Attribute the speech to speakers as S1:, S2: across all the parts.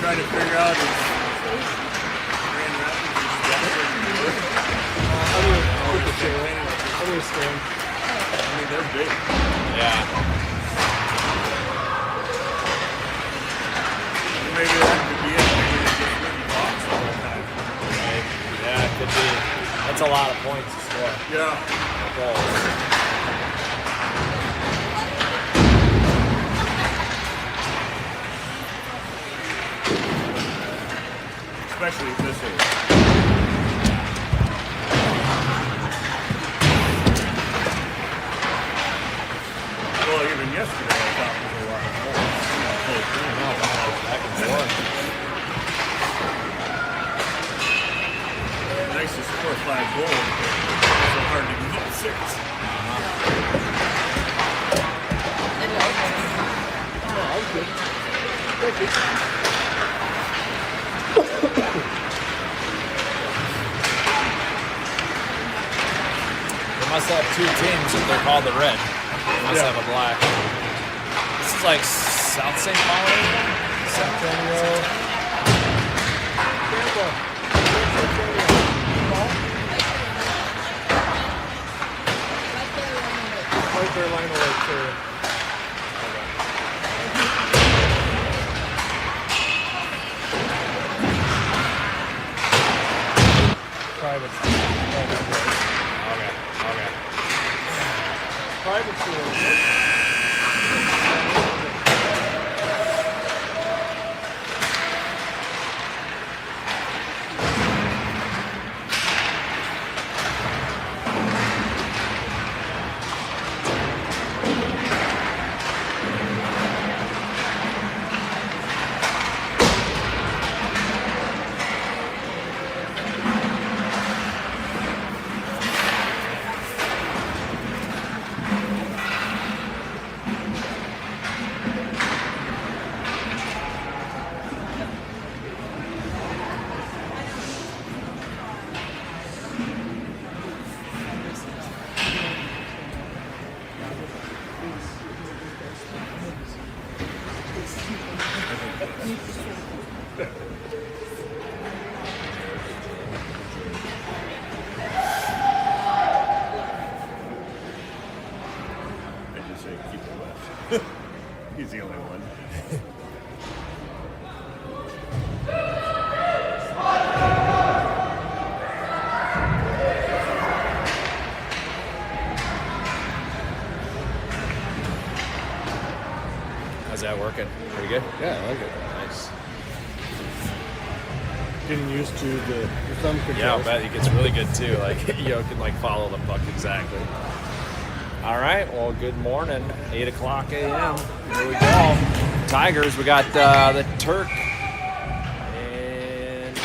S1: trying to figure out is Grand Rapids is
S2: Understand.
S1: I mean, they're big.
S3: Yeah.
S1: Maybe that could be it. Maybe they just wouldn't box the whole time.
S3: Right. Yeah, it could be. That's a lot of points to score.
S1: Yeah. Especially at this age. Well, even yesterday I thought it was a lot more.
S3: Back and forth.
S1: Nice to score 5 goals, but it's so hard to get 6.
S3: They must have 2 teams if they're called the Red. They must have a black. This is like South St. Paul area?
S2: Centennial. Right there, line of light there. Private.
S3: Okay.
S2: Private school.
S1: I just say keep it left. He's the only one.
S3: How's that working? Pretty good?
S2: Yeah, I like it.
S3: Nice.
S2: Getting used to the thumb control.
S3: Yeah, I'll bet it gets really good too. Like, can like follow the puck exactly. All right, well, good morning. 8 o'clock a.m. Here we go. Tigers, we got the Turk and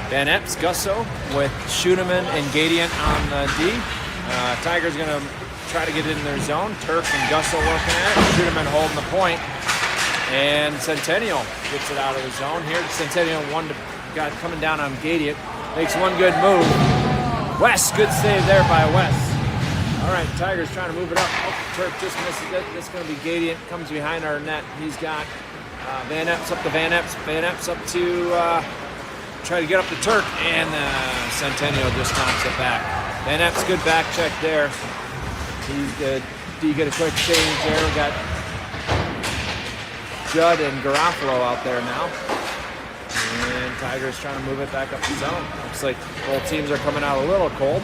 S3: Van Epps, Gusso with Schuneman and Gadiant on the D. Tigers going to try to get in their zone. Turk and Gusso working at it. Schuneman holding the point. And Centennial gets it out of the zone. Here, Centennial got coming down on Gadiant. Makes one good move. West, good save there by West. All right, Tigers trying to move it up. Oh, Turk just misses it. This is going to be Gadiant. Comes behind our net. He's got Van Epps up to Van Epps. Van Epps up to try to get up to Turk. And Centennial just knocks it back. Van Epps, good back check there. He's good. Do you get a quick change there? We got Judd and Garofalo out there now. And Tigers trying to move it back up the zone. Looks like both teams are coming out a little cold.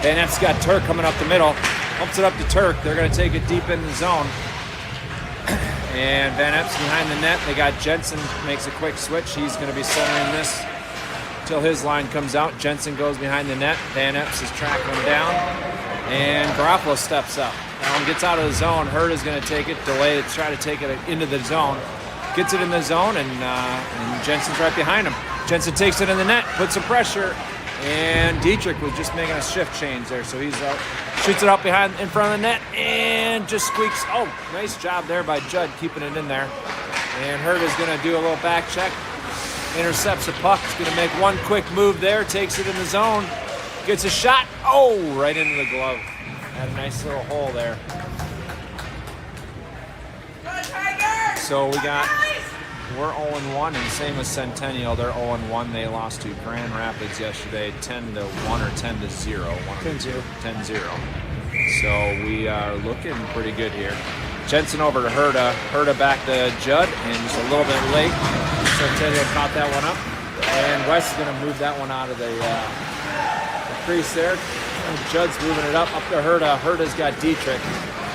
S3: Van Epps got Turk coming up the middle. Pumps it up to Turk. They're going to take it deep in the zone. And Van Epps behind the net. They got Jensen, makes a quick switch. He's going to be centering this until his line comes out. Jensen goes behind the net. Van Epps is tracking down. And Garofalo steps up. Now gets out of the zone. Hurd is going to take it, delay it, try to take it into the zone. Gets it in the zone, and Jensen's right behind him. Jensen takes it in the net, puts some pressure, and Dietrich was just making a shift change there, so he's out. Shoots it up behind, in front of the net, and just squeaks. Oh, nice job there by Judd keeping it in there. And Hurd is going to do a little back check. Intercepts the puck. He's going to make one quick move there, takes it in the zone, gets a shot. Oh, right into the glove. Had a nice little hole there. So we got we're 0-1, and same as Centennial. They're 0-1. They lost to Grand Rapids yesterday, 10-1 or 10-0.
S2: 10-0.
S3: 10-0. So we are looking pretty good here. Jensen over to Herda. Herda back to Judd, and just a little bit late. Centennial caught that one up. And Wes is going to move that one out of the crease there. Judd's moving it up to Herda. Herda's got Dietrich.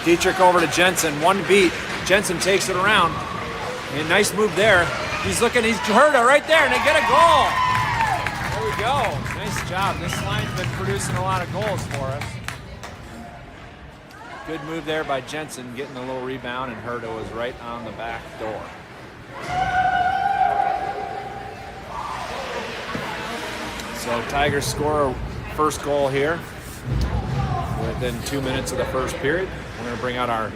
S3: Dietrich over to Jensen. One beat. Jensen takes it around. And nice move there. He's Herda right there, and they get a goal. There we go. Nice job. This line's been producing a lot of goals for us. Good move there by Jensen, getting a little rebound, and Herda was right on the back door. So Tigers score first goal here within 2 minutes of the first period. We're going to bring out our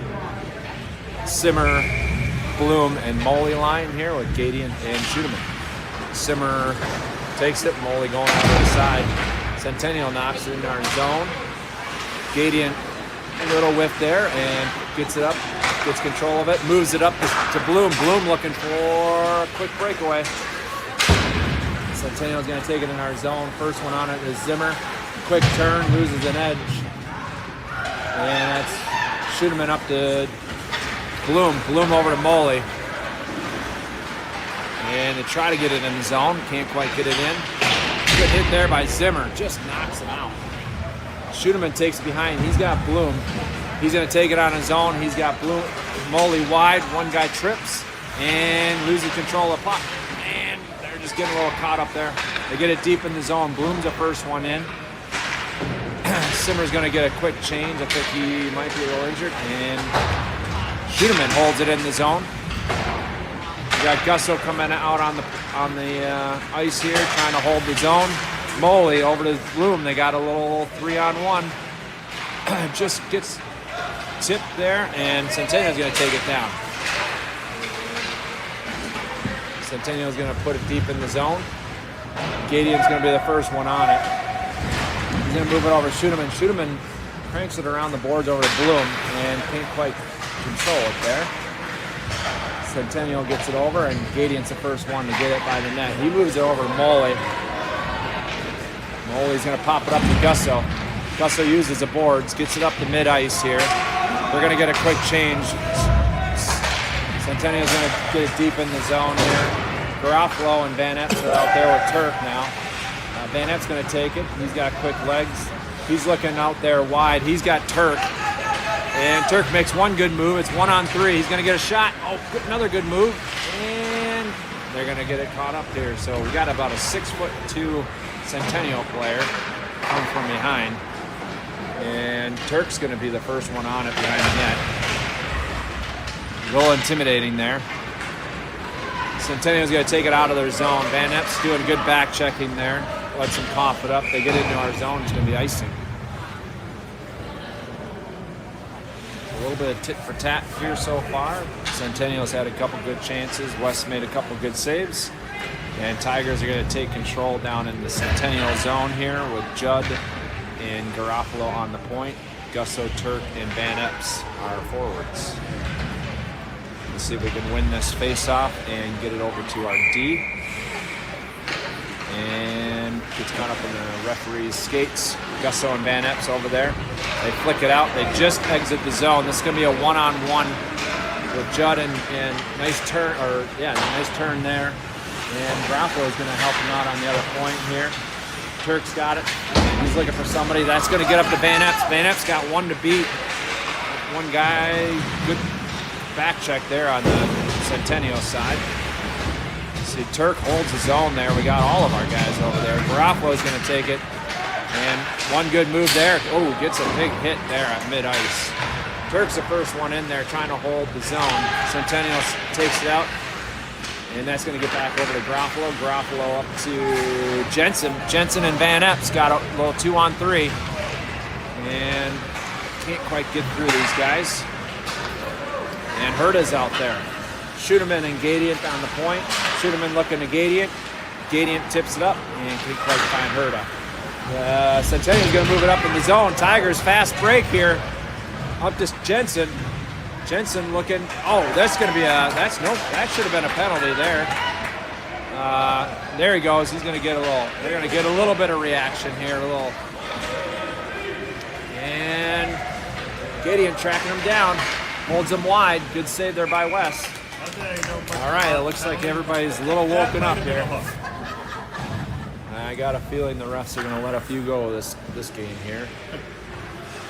S3: Simmer, Bloom, and Moley line here with Gadian and Schudeman. Simmer takes it, Moley going out to the side. Centennial knocks it in our zone. Gadian, a little whiff there, and gets it up, gets control of it, moves it up to Bloom. Bloom looking for a quick breakaway. Centennial's going to take it in our zone. First one on it is Zimmer. Quick turn, loses an edge. And that's Schudeman up to Bloom. Bloom over to Moley. And they try to get it in the zone. Can't quite get it in. Good hit there by Zimmer. Just knocks it out. Schudeman takes it behind. He's got Bloom. He's going to take it on his own. He's got Bloom. Moley wide. One guy trips and loses control of the puck. And they're just getting a little caught up there. They get it deep in the zone. Bloom's the first one in. Simmer's going to get a quick change. I think he might be a little injured. And Schudeman holds it in the zone. We got Gusso coming out on the ice here, trying to hold the zone. Moley over to Bloom. They got a little 3-on-1. Just gets tipped there, and Centennial's going to take it down. Centennial's going to put it deep in the zone. Gadian's going to be the first one on it. He's going to move it over to Schudeman. Schudeman cranks it around the boards over to Bloom and can't quite control it there. Centennial gets it over, and Gadian's the first one to get it by the net. He moves it over to Moley. Moley's going to pop it up to Gusso. Gusso uses the boards, gets it up to mid-ice here. They're going to get a quick change. Centennial's going to get it deep in the zone here. Garofalo and Van Epps are out there with Turk now. Van Epps going to take it. He's got quick legs. He's looking out there wide. He's got Turk. And Turk makes one good move. It's 1-on-3. He's going to get a shot. Oh, another good move. And they're going to get it caught up here. So we got about a 6'2" Centennial player come from behind. And Turk's going to be the first one on it behind the net. A little intimidating there. Centennial's going to take it out of their zone. Van Epps doing good back checking there. Lets him cough it up. They get into our zone. It's going to be icing. A little bit of tit for tat here so far. Centennial's had a couple good chances. West made a couple good saves. And Tigers are going to take control down in the Centennial zone here with Judd and Garofalo on the point. Gusso, Turk, and Van Epps are forwards. Let's see if we can win this face-off and get it over to our D. And gets caught up in the referee's skates. Gusso and Van Epps over there. They flick it out. They just exit the zone. This is going to be a 1-on-1 with Judd and nice turn, nice turn there. And Garofalo is going to help him out on the other point here. Turk's got it. He's looking for somebody. That's going to get up to Van Epps. Van Epps got one to beat. One guy, good back check there on the Centennial side. See, Turk holds his own there. We got all of our guys over there. Garofalo is going to take it. And one good move there. Oh, gets a big hit there at mid-ice. Turk's the first one in there trying to hold the zone. Centennial takes it out. And that's going to get back over to Garofalo. Garofalo up to Jensen. Jensen and Van Epps got a little 2-on-3. And can't quite get through these guys. And Herda's out there. Schudeman and Gadiant on the point. Schudeman looking to Gadiant. Gadiant tips it up and can't quite find Herda. Centennial's going to move it up in the zone. Tigers fast break here. Up to Jensen. Jensen looking. Oh, that's going to be that should have been a penalty there. There he goes. He's going to get a little. They're going to get a little bit of reaction here. And Gideon tracking him down, holds him wide. Good save there by Wes. All right, it looks like everybody's a little woken up here. I got a feeling the refs are going to let a few go this game here.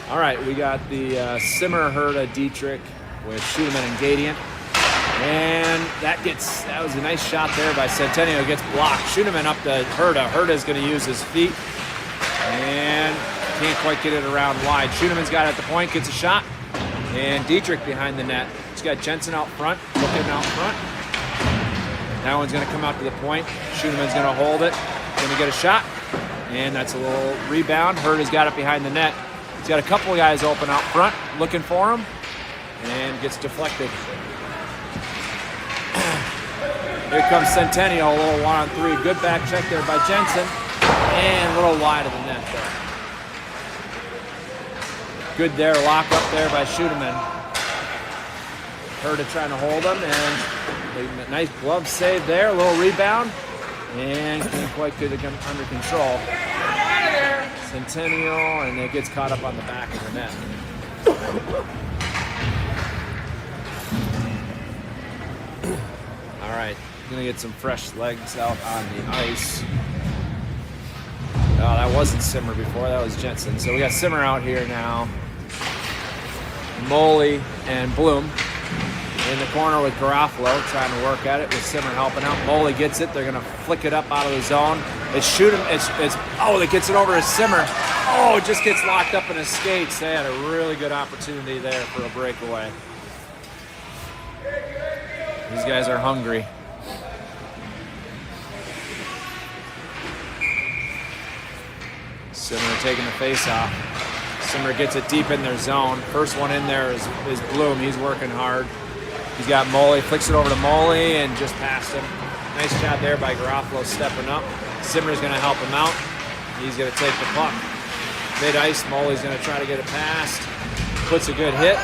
S3: All right, we got the Simmer, Herta, Dietrich with Schumann and Gadiant. And that was a nice shot there by Centennial. Gets blocked. Schumann up to Herta. Herta is going to use his feet. And can't quite get it around wide. Schunemann's got it at the point, gets a shot. And Dietrich behind the net. He's got Jensen out front, looking out front. That one's going to come out to the point. Schunemann's going to hold it. Going to get a shot. And that's a little rebound. Herta's got it behind the net. He's got a couple of guys open out front, looking for him. And gets deflected. Here comes Centennial, a little 1-on-3. Good back check there by Jensen. And a little wide of the net there. Good there, lock up there by Schumann. Herta trying to hold him, and a nice glove save there, a little rebound. And can't quite get it under control. Centennial, and it gets caught up on the back of the net. All right, gonna get some fresh legs out on the ice. Oh, that wasn't Simmer before, that was Jensen. So we got Simmer out here now. Moley and Bloom in the corner with Garofalo trying to work at it with Simmer helping out. Moley gets it, they're gonna flick it up out of the zone. It gets it over to Simmer. Oh, it just gets locked up in his skates. They had a really good opportunity there for a breakaway. These guys are hungry. Simmer taking the face off. Simmer gets it deep in their zone. First one in there is Bloom. He's working hard. He's got Moley, flicks it over to Moley and just past him. Nice job there by Garofalo stepping up. Simmer's going to help him out. He's going to take the puck. Mid-ice, Moley's going to try to get it past. Puts a good hit.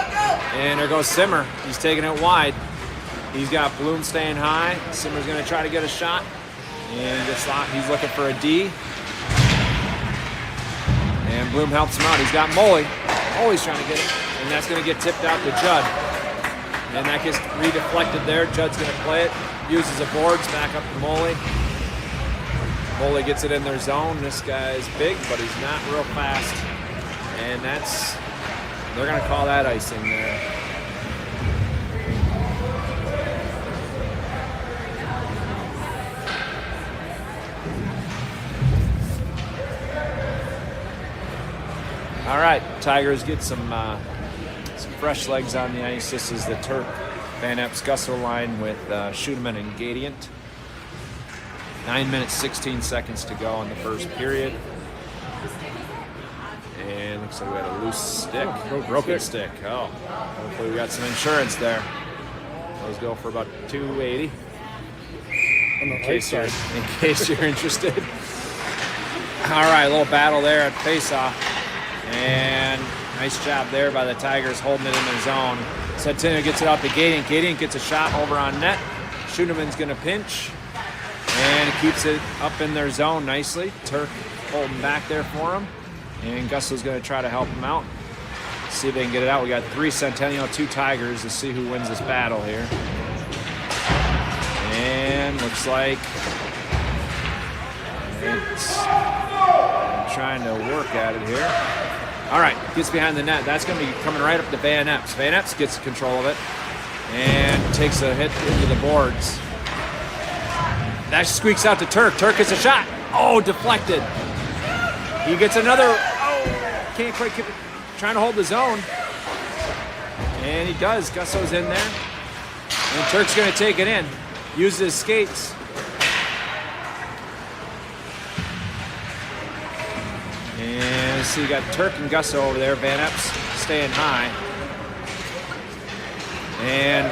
S3: And there goes Simmer. He's taking it wide. He's got Bloom staying high. Simmer's going to try to get a shot. And gets locked. He's looking for a D. And Bloom helps him out. He's got Moley. Moley's trying to get it. And that's going to get tipped out to Judd. And that gets redeflected there. Judd's going to play it. Uses the boards back up to Moley. Moley gets it in their zone. This guy's big, but he's not real fast. And they're going to call that icing there. All right, Tigers get some fresh legs on the ice. This is the Turk Van Epps Gusso line with Schumann and Gadiant. 9 minutes, 16 seconds to go in the first period. And looks like we had a loose stick. Broken stick. Oh, hopefully we got some insurance there. Those go for about $280. In case you're interested. All right, a little battle there at faceoff. And nice job there by the Tigers holding it in their zone. Centennial gets it out to Gadiant. Gadiant gets a shot over on net. Schunemann's going to pinch. And keeps it up in their zone nicely. Turk holding back there for him. And Gusso's going to try to help him out. See if they can get it out. We got 3 Centennial, 2 Tigers to see who wins this battle here. And looks like it's trying to work at it here. All right, gets behind the net. That's going to be coming right up to Van Epps. Van Epps gets control of it and takes a hit into the boards. That squeaks out to Turk. Turk gets a shot. Oh, deflected. He gets another. Oh, can't quite keep it. Trying to hold the zone. And he does. Gusso's in there. And Turk's going to take it in. Uses his skates. And so you got Turk and Gusso over there. Van Epps staying high. And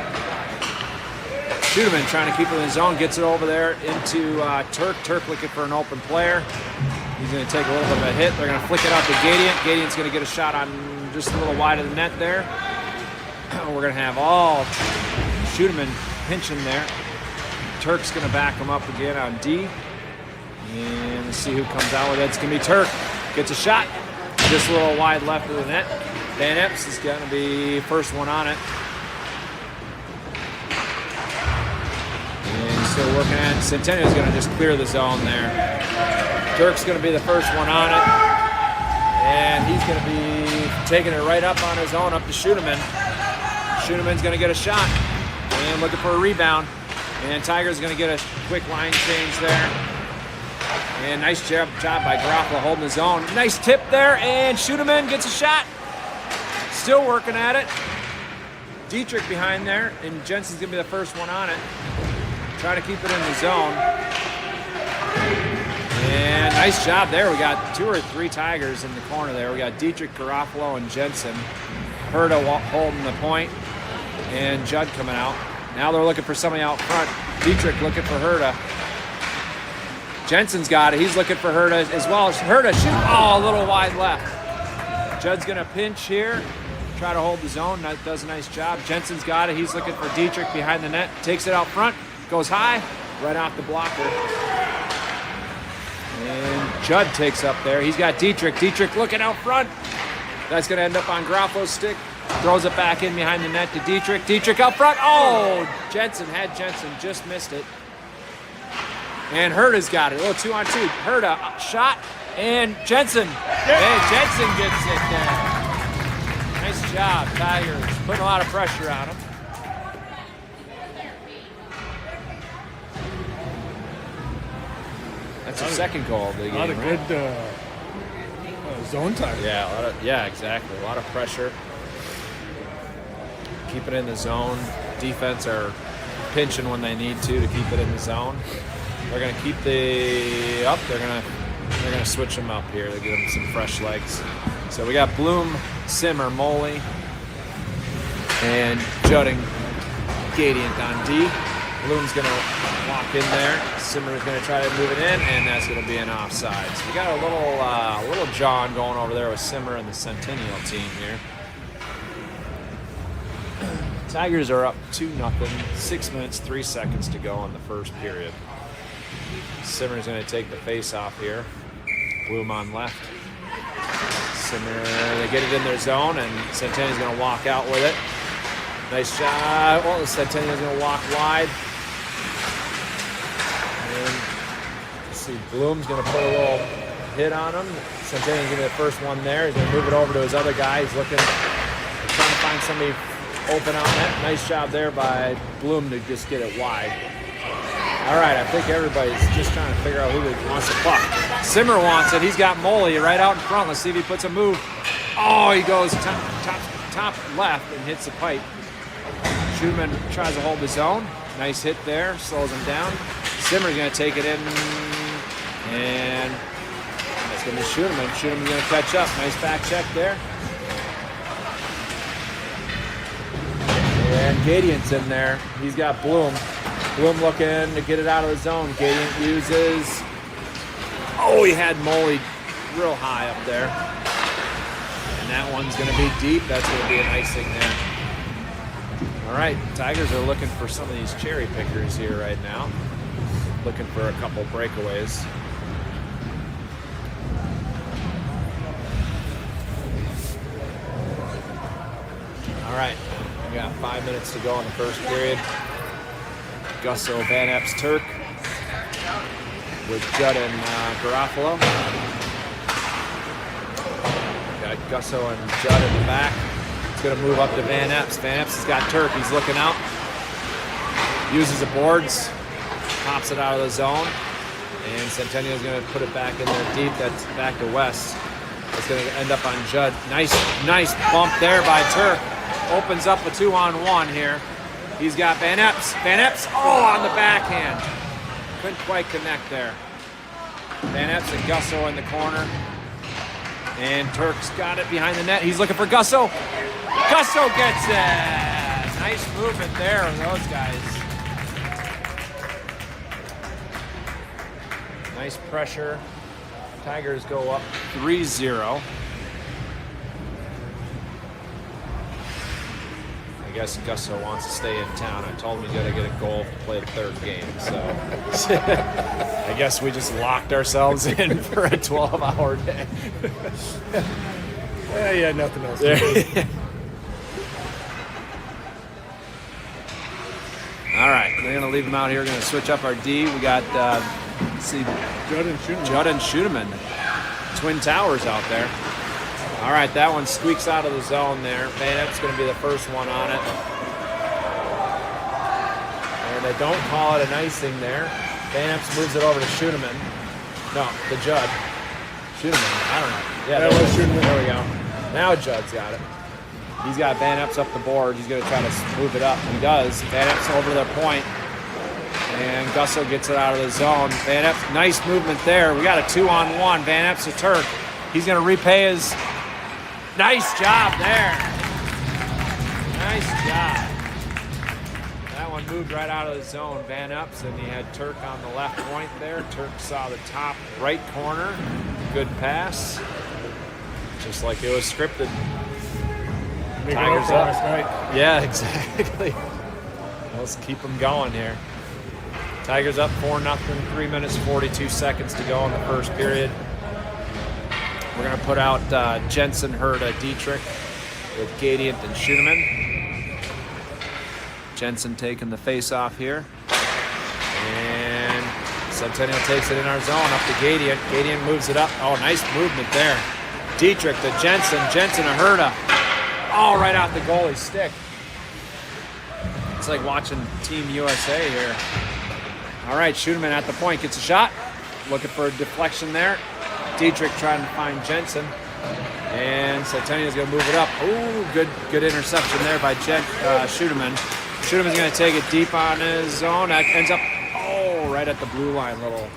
S3: Schumann trying to keep it in the zone. Gets it over there into Turk. Turk looking for an open player. He's going to take a little bit of a hit. They're going to flick it out to Gadiant. Gadiant's going to get a shot on just a little wide of the net there. We're going to have all Schutterman pinching there. Turk's going to back him up again on D. And let's see who comes out with it. It's going to be Turk. Gets a shot. Just a little wide left of the net. Van Epps is going to be first one on it. And still working at it. Centennial's going to just clear the zone there. Turk's going to be the first one on it. And he's going to be taking it right up on his own, up to Schutterman. Schutterman's going to get a shot. And looking for a rebound. And Tiger's going to get a quick line change there. And nice job by Garofalo holding his own. Nice tip there, and Schutterman gets a shot. Still working at it. Dietrich behind there, and Jensen's going to be the first one on it. Trying to keep it in the zone. And nice job there. We got 2 or 3 Tigers in the corner there. We got Dietrich, Garofalo, and Jensen. Herta holding the point, and Judd coming out. Now they're looking for somebody out front. Dietrich looking for Herta. Jensen's got it. He's looking for Herta as well. Herta shoot. Oh, a little wide left. Judd's going to pinch here. Try to hold the zone. That does a nice job. Jensen's got it. He's looking for Dietrich behind the net. Takes it out front. Goes high. Right off the blocker. And Judd takes up there. He's got Dietrich. Dietrich looking out front. That's going to end up on Garofalo's stick. Throws it back in behind the net to Dietrich. Dietrich up front. Oh, Jensen just missed it. And Herta's got it. A little 2-on-2. Herta shot. And Jensen. Hey, Jensen gets it there. Nice job, Tigers. Putting a lot of pressure on him. That's the second goal of the game.
S2: A lot of good zone time.
S3: Yeah, exactly. A lot of pressure. Keep it in the zone. Defense are pinching when they need to keep it in the zone. They're going to keep the up. They're going to switch them up here. They give them some fresh legs. So we got Bloom, Simmer, Moley, and Judding, Gadiant on D. Bloom's going to walk in there. Simmer's going to try to move it in, and that's going to be an offside. So we got a little John going over there with Simmer and the Centennial team here. Tigers are up 2-0. 6 minutes, 3 seconds to go in the first period. Simmer's going to take the face off here. Bloom on left. Simmer, they get it in their zone, and Centennial's going to walk out with it. Nice shot. Well, Centennial's going to walk wide. And let's see, Bloom's going to put a little hit on him. Centennial's going to be the first one there. He's going to move it over to his other guy. He's looking, trying to find somebody open on that. Nice job there by Bloom to just get it wide. All right, I think everybody's just trying to figure out who wants the puck. Simmer wants it. He's got Moley right out in front. Let's see if he puts a move. Oh, he goes top left and hits the pipe. Schutterman tries to hold his own. Nice hit there. Slows him down. Simmer's going to take it in. And that's going to be Schutterman. Schutterman's going to catch up. Nice back check there. And Gadiant's in there. He's got Bloom. Bloom looking to get it out of the zone. Gadiant uses. Oh, he had Moley real high up there. And that one's going to be deep. That's going to be an icing there. All right, Tigers are looking for some of these cherry pickers here right now. Looking for a couple breakaways. All right, we got 5 minutes to go in the first period. Gusso, Van Epps, Turk with Judd and Garofalo. Got Gusso and Judd in the back. It's going to move up to Van Epps. Van Epps has got Turk. He's looking out. Uses the boards. Pops it out of the zone. And Centennial's going to put it back in there deep. That's back to West. It's going to end up on Judd. Nice bump there by Turk. Opens up a 2-on-1 here. He's got Van Epps. Van Epps, on the backhand. Couldn't quite connect there. Van Epps and Gusso in the corner. And Turk's got it behind the net. He's looking for Gusso. Gusso gets it. Nice movement there of those guys. Nice pressure. Tigers go up 3-0. guess Gusso wants to stay in town. I told him he's got to get a goal to play the third game. So I guess we just locked ourselves in for a 12-hour day.
S2: Yeah, you had nothing else to do.
S3: All right, they're going to leave him out here. We're going to switch up our D. We got, let's see, Judd and Schuneman. Twin Towers out there. All right, that one squeaks out of the zone there. Van Ep's going to be the first one on it. And they don't call it an icing there. Van Ep's moves it over to Schuneman. No, to Judd. Schuneman, I don't know. Yeah,
S2: that was Schuneman.
S3: There we go. Now Judd's got it. He's got Van Ep's up the board. He's going to try to move it up. He does. Van Ep's over their point. And Gusso gets it out of the zone. Van Ep's, nice movement there. We got a 2-on-1. Van Ep's a Turk. He's going to repay his... Nice job there. Nice job. That one moved right out of the zone. Van Ep's, and he had Turk on the left point there. Turk saw the top right corner. Good pass. Just like it was scripted. Tigers up.
S2: Last night.
S3: Yeah, exactly. Let's keep them going here. Tigers up 4-0, 3 minutes, 42 seconds to go in the first period. We're going to put out Jensen, Herta, Dietrich with Gadiant and Schuneman. Jensen taking the face off here. And Centennial takes it in our zone up to Gadiant. Gadiant moves it up. Oh, nice movement there. Dietrich to Jensen. Jensen to Herta. Oh, right out the goalie's stick. It's like watching Team USA here. All right, Schuneman at the point. Gets a shot. Looking for a deflection there. Dietrich trying to find Jensen. And Centennial's going to move it up. Ooh, good interception there by Schuneman. Schuneman's going to take it deep on his zone. That ends up, right at the blue line, little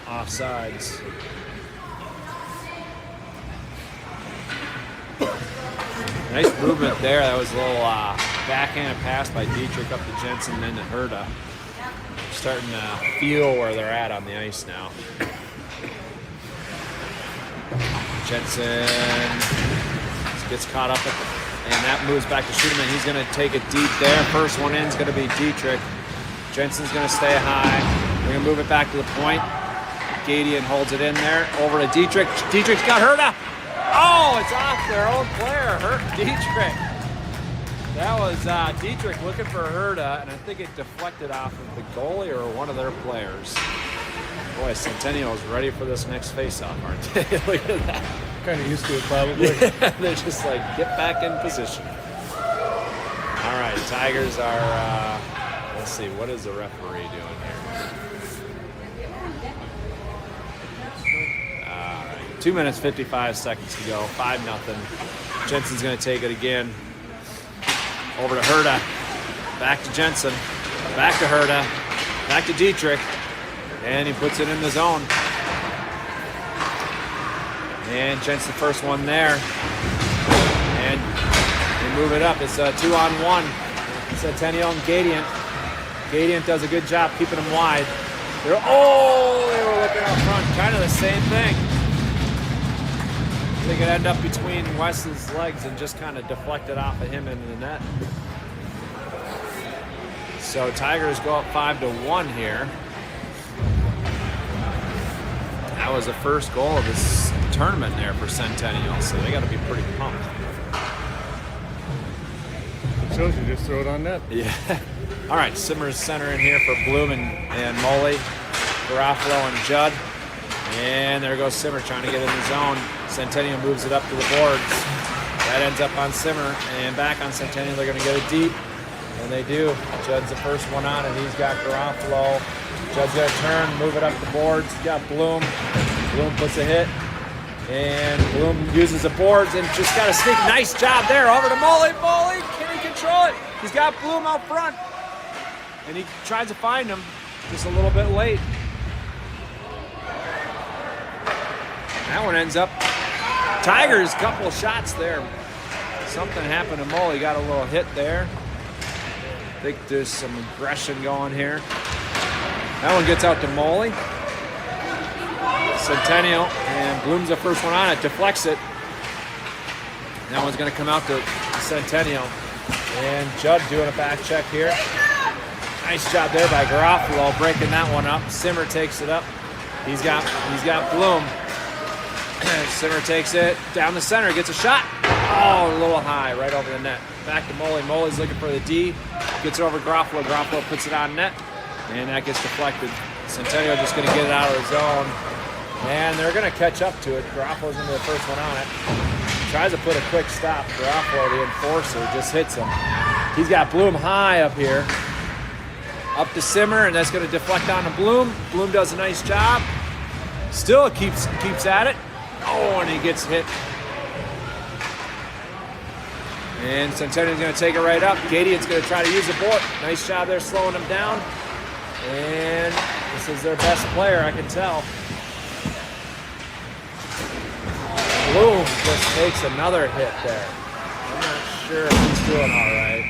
S3: offsides. Nice movement there. That was a little backhand pass by Dietrich up to Jensen, then to Herta. Starting to feel where they're at on the ice now. Jensen gets caught up, and that moves back to Schuneman. He's going to take it deep there. First one in is going to be Dietrich. Jensen's going to stay high. We're going to move it back to the point. Gadian holds it in there. Over to Dietrich. Dietrich's got Herta. Oh, it's off their own player. Dietrich. That was Dietrich looking for Herta, and I think it deflected off of the goalie or one of their players. Boy, Centennial is ready for this next face-off, aren't they? Look at that.
S2: Kind of used to it, probably.
S3: Yeah, they're just like, get back in position. All right, Tigers are, let's see, what is the referee doing here? All right, 2 minutes, 55 seconds to go, 5-0. Jensen's going to take it again. Over to Herta. Back to Jensen. Back to Herta. Back to Dietrich. And he puts it in the zone. And Jensen first one there. And they move it up. It's a 2-on-1. Centennial and Gadiant. Gadiant does a good job keeping them wide. They were looking up front. Kind of the same thing. They could end up between Wes's legs and just kind of deflect it off of him into the net. So Tigers go up 5-1 here. That was the first goal of this tournament there for Centennial, so they got to be pretty pumped.
S2: It shows you just throw it on net.
S3: Yeah. All right, Simmers center in here for Bloom and Moley, Garofalo and Judd. And there goes Simmer trying to get in the zone. Centennial moves it up to the boards. That ends up on Simmer and back on Centennial. They're going to get it deep, and they do. Judd's the first one on, and he's got Garofalo. Judd's going to turn, move it up the boards. He's got Bloom. Bloom puts a hit, and Bloom uses the boards and just got a sneak. Nice job there. Over to Moley. Moley, can he control it? He's got Bloom out front, and he tries to find him just a little bit late. That one ends up. Tigers, couple of shots there. Something happened to Moley. Got a little hit there. I think there's some aggression going here. That one gets out to Moley. Centennial, and Bloom's the first one on it. Deflects it. That one's going to come out to Centennial. And Judd doing a back check here. Nice job there by Garofalo, breaking that one up. Simmer takes it up. He's got Bloom. Simmer takes it down the center, gets a shot. Oh, a little high, right over the net. Back to Moley. Moley's looking for the D. Gets it over Garofalo. Garofalo puts it on net, and that gets deflected. Centennial just going to get it out of the zone, and they're going to catch up to it. Garofalo's going to be the first one on it. Tries to put a quick stop. Garofalo, the enforcer, just hits him. He's got Bloom high up here. Up to Simmer, and that's going to deflect on to Bloom. Bloom does a nice job. Still keeps at it. Oh, and he gets hit. And Centennial's going to take it right up. Gadian's going to try to use the board. Nice job there slowing him down. And this is their best player, I can tell. Bloom just takes another hit there. I'm not sure if he's doing all right.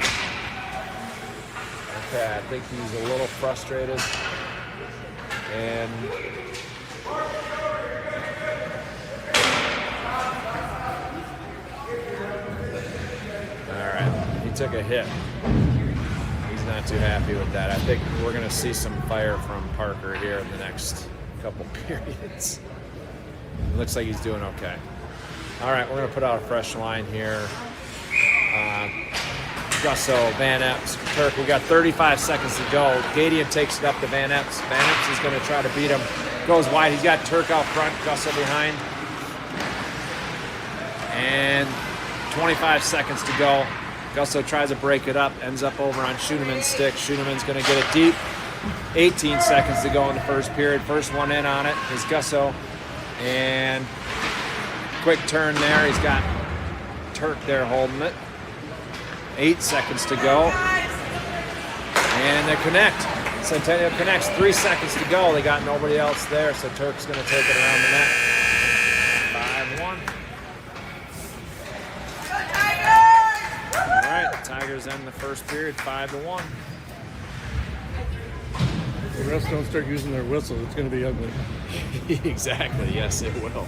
S3: Okay, I think he's a little frustrated. And all right, he took a hit. He's not too happy with that. I think we're going to see some fire from Parker here in the next couple periods. It looks like he's doing okay. All right, we're going to put out a fresh line here. Gusso, Van Epps, Turk. We got 35 seconds to go. Gadian takes it up to Van Epps. Van Epps is going to try to beat him. Goes wide. He's got Turk out front. Gusso behind. And 25 seconds to go. Gusso tries to break it up. Ends up over on Schoeneman's stick. Schoeneman's going to get it deep. 18 seconds to go in the first period. First one in on it is Gusso. And quick turn there. He's got Turk there holding it. 8 seconds to go. And they connect. Centennial connects. 3 seconds to go. They got nobody else there, so Turk's going to take it around the net. 5-1. All right, Tigers end the first period 5-1.
S2: The refs don't start using their whistle, it's going to be ugly.
S3: Exactly. Yes, it will.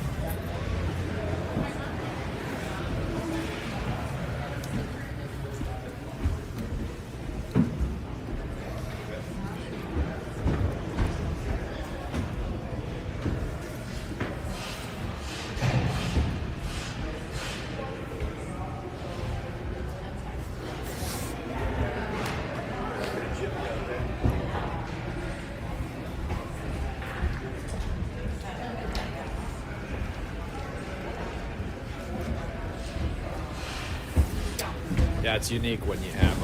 S3: Yeah, it's unique when you have,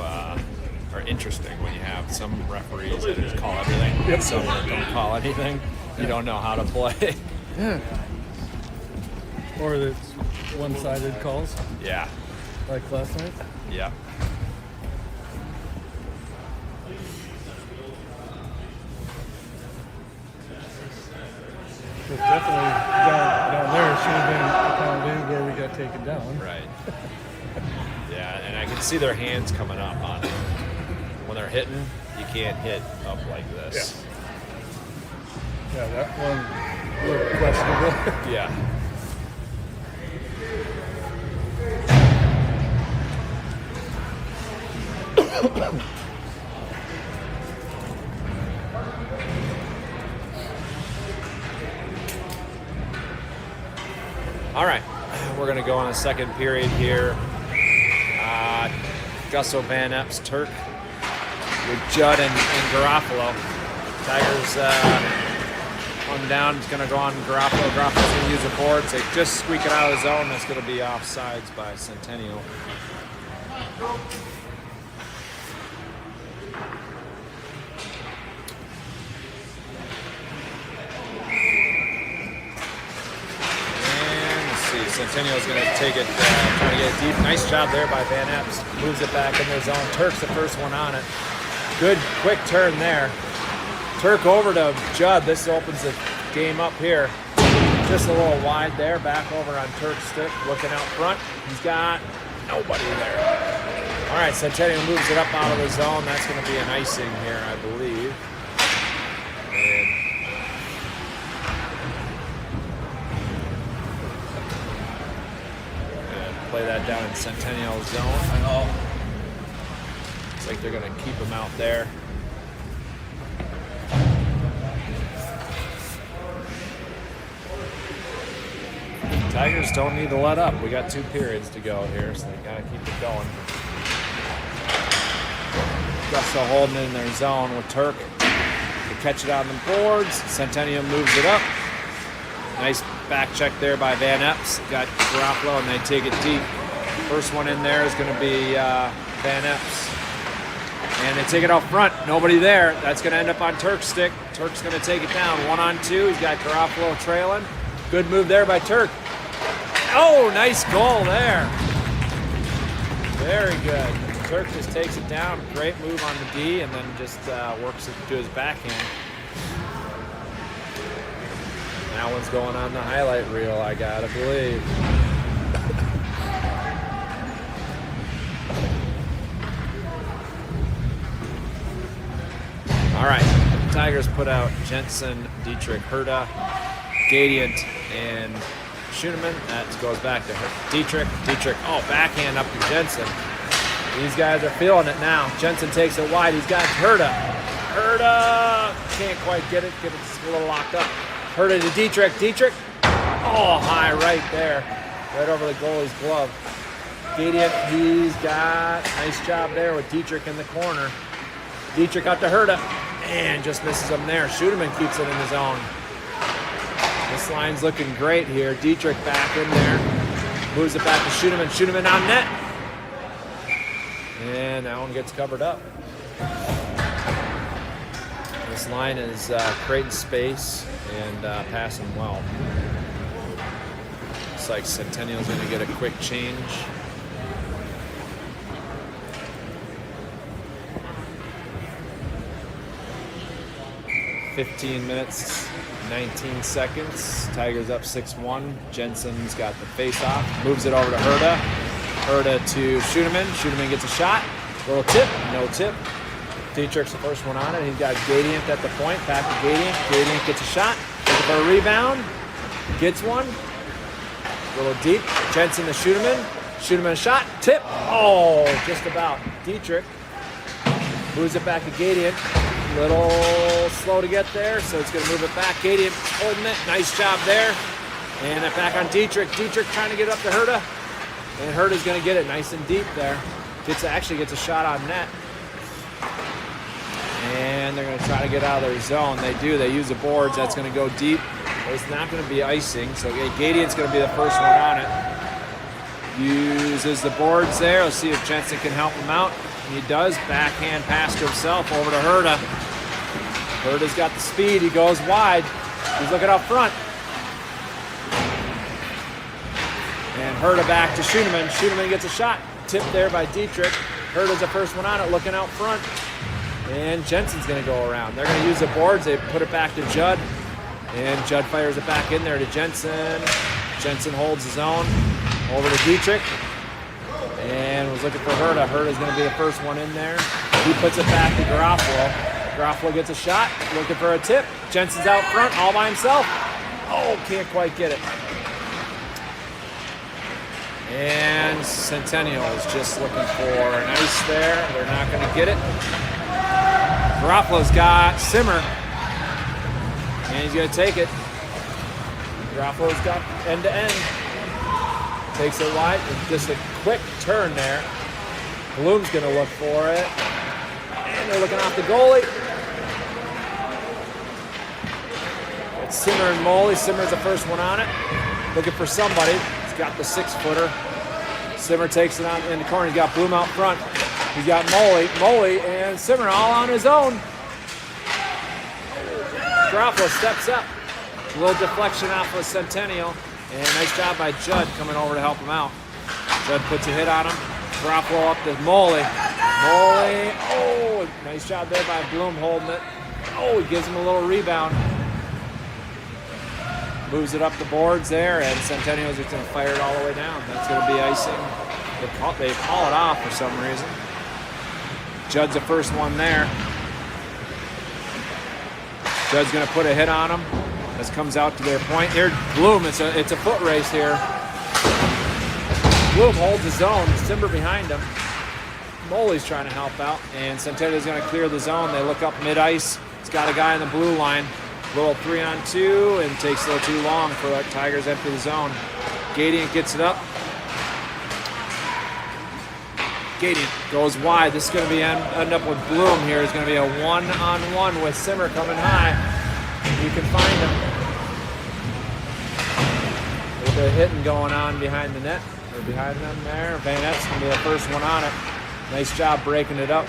S3: or interesting when you have some referees that just call everything, and some that don't call anything. You don't know how to play.
S2: Yeah. Or it's one-sided calls,
S3: Yeah,
S2: like last night.
S3: yeah.
S2: But definitely down there should have been a pound where we got taken down.
S3: Right. Yeah, and I can see their hands coming up on it. When they're hitting, you can't hit up like this.
S2: Yeah, that one looked questionable.
S3: Yeah. All right, we're going to go on a second period here. Gusso, Van Epps, Turk with Judd and Garofalo. Tigers one down. It's going to go on Garofalo. Garofalo's going to use the boards. They just squeak it out of the zone. That's going to be offsides by Centennial. Centennial's going to take it, trying to get it deep. Nice job there by Van Epps. Moves it back in their zone. Turk's the first one on it. Good, quick turn there. Turk over to Judd. This opens the game up here. Just a little wide there. Back over on Turk's stick. Looking out front. He's got nobody there. All right, Centennial moves it up out of the zone. That's going to be an icing here, I believe. Play that down in Centennial zone. like they're gonna keep him out there. Tigers don't need to let up. We got 2 periods to go here, so they gotta keep it going. Russell holding it in their zone with Turk. They catch it on the boards. Centennial moves it up. Nice back check there by Van Epps. Got Garoppolo, and they take it deep. First one in there is going to be Van Epps. And they take it out front. Nobody there. That's going to end up on Turk's stick. Turk's going to take it down. 1-on-2. He's got Garoppolo trailing. Good move there by Turk. Oh, nice goal there. Very good. Turk just takes it down. Great move on the D, and then just works it to his backhand. That one's going on the highlight reel, I gotta believe. All right, Tigers put out Jensen, Dietrich, Herta, Gadiant, and Schoenemann. That goes back to Dietrich. Oh, backhand up to Jensen. These guys are feeling it now. Jensen takes it wide. He's got Herta. Can't quite get it. Get it a little locked up. Herta to Dietrich. Oh, high right there. Right over the goalie's glove. Gadiant, he's got nice job there with Dietrich in the corner. Dietrich out to Herta. And just misses him there. Schoenemann keeps it in his own. This line's looking great here. Dietrich back in there. Moves it back to Schoenemann. Schoenemann on net. And that one gets covered up. This line is creating space and passing well. Looks like Centennial's going to get a quick change. $15 minutes, 19 seconds. Tigers up 6-1. Jensen's got the face-off. Moves it over to Herta. Herta to Schoenemann. Schoenemann gets a shot. Little tip. No tip. Dietrich's the first one on it. He's got Gadiant at the point. Back to Gadiant. Gadiant gets a shot. Looking for a rebound. Gets one. A little deep. Jensen to Schoenemann. Schoenemann a shot. Tip. Oh, just about. Dietrich moves it back to Gadiant. Little slow to get there, so it's going to move it back. Gadiant holding it. Nice job there. And it back on Dietrich. Dietrich trying to get it up to Herta. And Herta's going to get it nice and deep there. Actually gets a shot on net. And they're going to try to get out of their zone. They do. They use the boards. That's going to go deep. But it's not going to be icing. So Gadiant's going to be the first one on it. Uses the boards there. Let's see if Jensen can help him out. And he does. Backhand pass to himself over to Herta. Herta's got the speed. He goes wide. He's looking up front. And Herta back to Schoenemann. Schoenemann gets a shot. Tipped there by Dietrich. Herta's the first one on it, looking out front. And Jensen's going to go around. They're going to use the boards. They put it back to Judd. And Judd fires it back in there to Jensen. Jensen holds his own. Over to Dietrich. And was looking for Herta. Herta's going to be the first one in there. He puts it back to Garoppolo. Garoppolo gets a shot. Looking for a tip. Jensen's out front all by himself. Oh, can't quite get it. And Centennial is just looking for an ice there. They're not going to get it. Garoppolo's got Simmer. And he's going to take it. Garoppolo's got end-to-end. Takes it wide. Just a quick turn there. Bloom's going to look for it. And they're looking off the goalie. It's Simmer and Moley. Simmer's the first one on it. Looking for somebody. He's got the 6-footer. Simmer takes it on in the corner. He's got Bloom out front. He's got Moley and Simmer all on his own. Garoppolo steps up. A little deflection off of Centennial. And nice job by Judd coming over to help him out. Judd puts a hit on him. Garoppolo up to Moley. Oh, nice job there by Bloom holding it. Oh, he gives him a little rebound. Moves it up the boards there, and Centennial's just going to fire it all the way down. That's going to be icing. They call it off for some reason. Judd's the first one there. Judd's going to put a hit on him. This comes out to their point. Here, Bloom, it's a foot race here. Bloom holds his own. Simmer behind him. Moley's trying to help out, and Centennial's going to clear the zone. They look up mid-ice. He's got a guy in the blue line. Little 3-on-2, and takes a little too long for Tigers enter the zone. Gadiant gets it up. Gadiant goes wide. This is going to be end up with Bloom here. It's going to be a one-on-one with Simmer coming high. You can find him. A little bit of hitting going on behind the net. Or behind them there. Van Epps going to be the first one on it. Nice job breaking it up.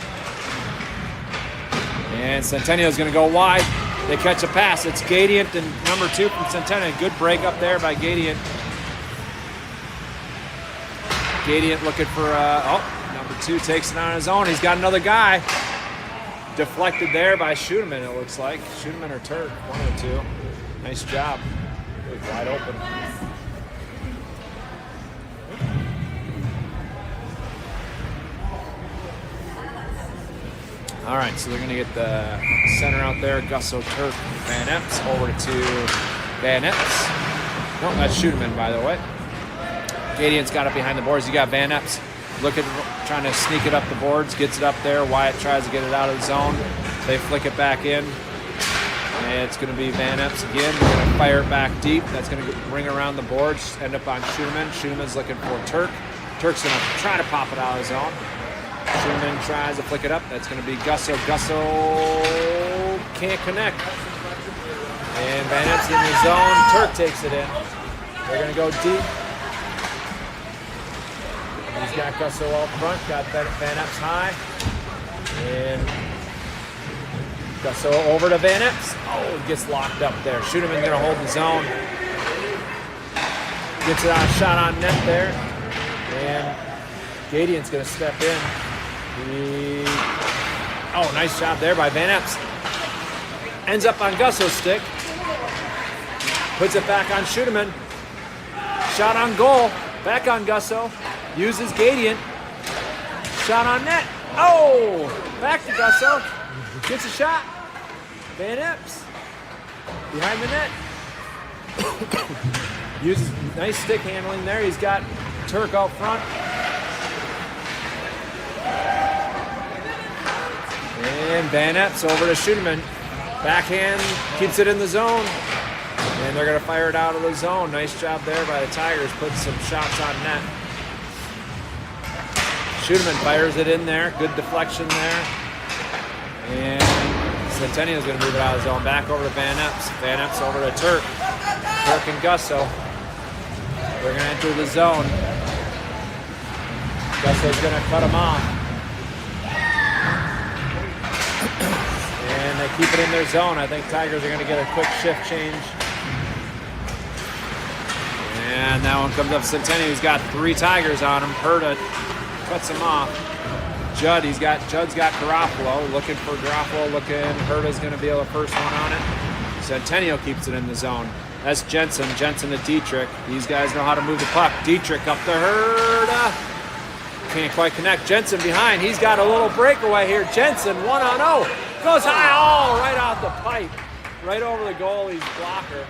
S3: And Centennial is going to go wide. They catch a pass. It's Gadiant and number 2 from Centennial. Good break up there by Gadiant. Gadiant looking for, number 2 takes it on his own. He's got another guy. Deflected there by Schudeman, it looks like. Schudeman or Turk, one of the two. Nice job. Really wide open. All right, so they're going to get the center out there. Gusso, Turk, Van Epps over to Van Epps. No, that's Schudeman, by the way. Gadiant's got it behind the boards. You got Van Epps trying to sneak it up the boards, gets it up there. Wyatt tries to get it out of the zone. They flick it back in. And it's going to be Van Epps again. They're going to fire it back deep. That's going to ring around the boards, end up on Schudeman. Schudeman's looking for Turk. Turk's going to try to pop it out of the zone. Schudeman tries to flick it up. That's going to be Gusso. Gusso can't connect. And Van Epps in the zone. Turk takes it in. They're going to go deep. He's got Gusso out front. Got Van Epps high. And Gusso over to Van Epps. Oh, gets locked up there. Schudeman going to hold the zone. Gets it on a shot on net there. And Gadiant's going to step in. Oh, nice job there by Van Epps. Ends up on Gusso's stick. Puts it back on Schudeman. Shot on goal. Back on Gusso. Uses Gadiant. Shot on net. Oh! Back to Gusso. Gets a shot. Van Epps. Behind the net. Uses nice stick handling there. He's got Turk out front. And Van Epps over to Schudeman. Backhand, keeps it in the zone. And they're going to fire it out of the zone. Nice job there by the Tigers, putting some shots on net. Schudeman fires it in there. Good deflection there. And Centennial's going to move it out of the zone. Back over to Van Epps. Van Epps over to Turk. Turk and Gusso. They're going to enter the zone. Gusso's going to cut them off. And they keep it in their zone. I think Tigers are going to get a quick shift change. And that one comes up Centennial. He's got 3 Tigers on him. Herta cuts him off. Judd's got Garofalo. Looking for Garofalo. Herta's going to be able to first one on it. Centennial keeps it in the zone. That's Jensen. Jensen to Dietrich. These guys know how to move the puck. Dietrich up to Herta. Can't quite connect. Jensen behind. He's got a little breakaway here. Jensen 1-on-0. Goes high. Oh, right off the pipe. Right over the goalie's blocker.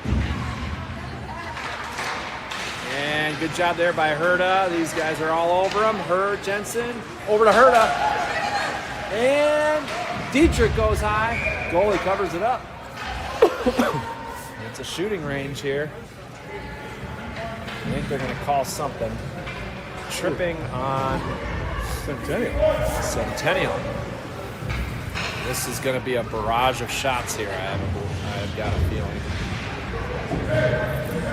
S3: And good job there by Herta. These guys are all over him. Jensen over to Herta. And Dietrich goes high. Goalie covers it up. It's a shooting range here. I think they're going to call something. Tripping on Centennial. This is going to be a barrage of shots here. I've got a feeling.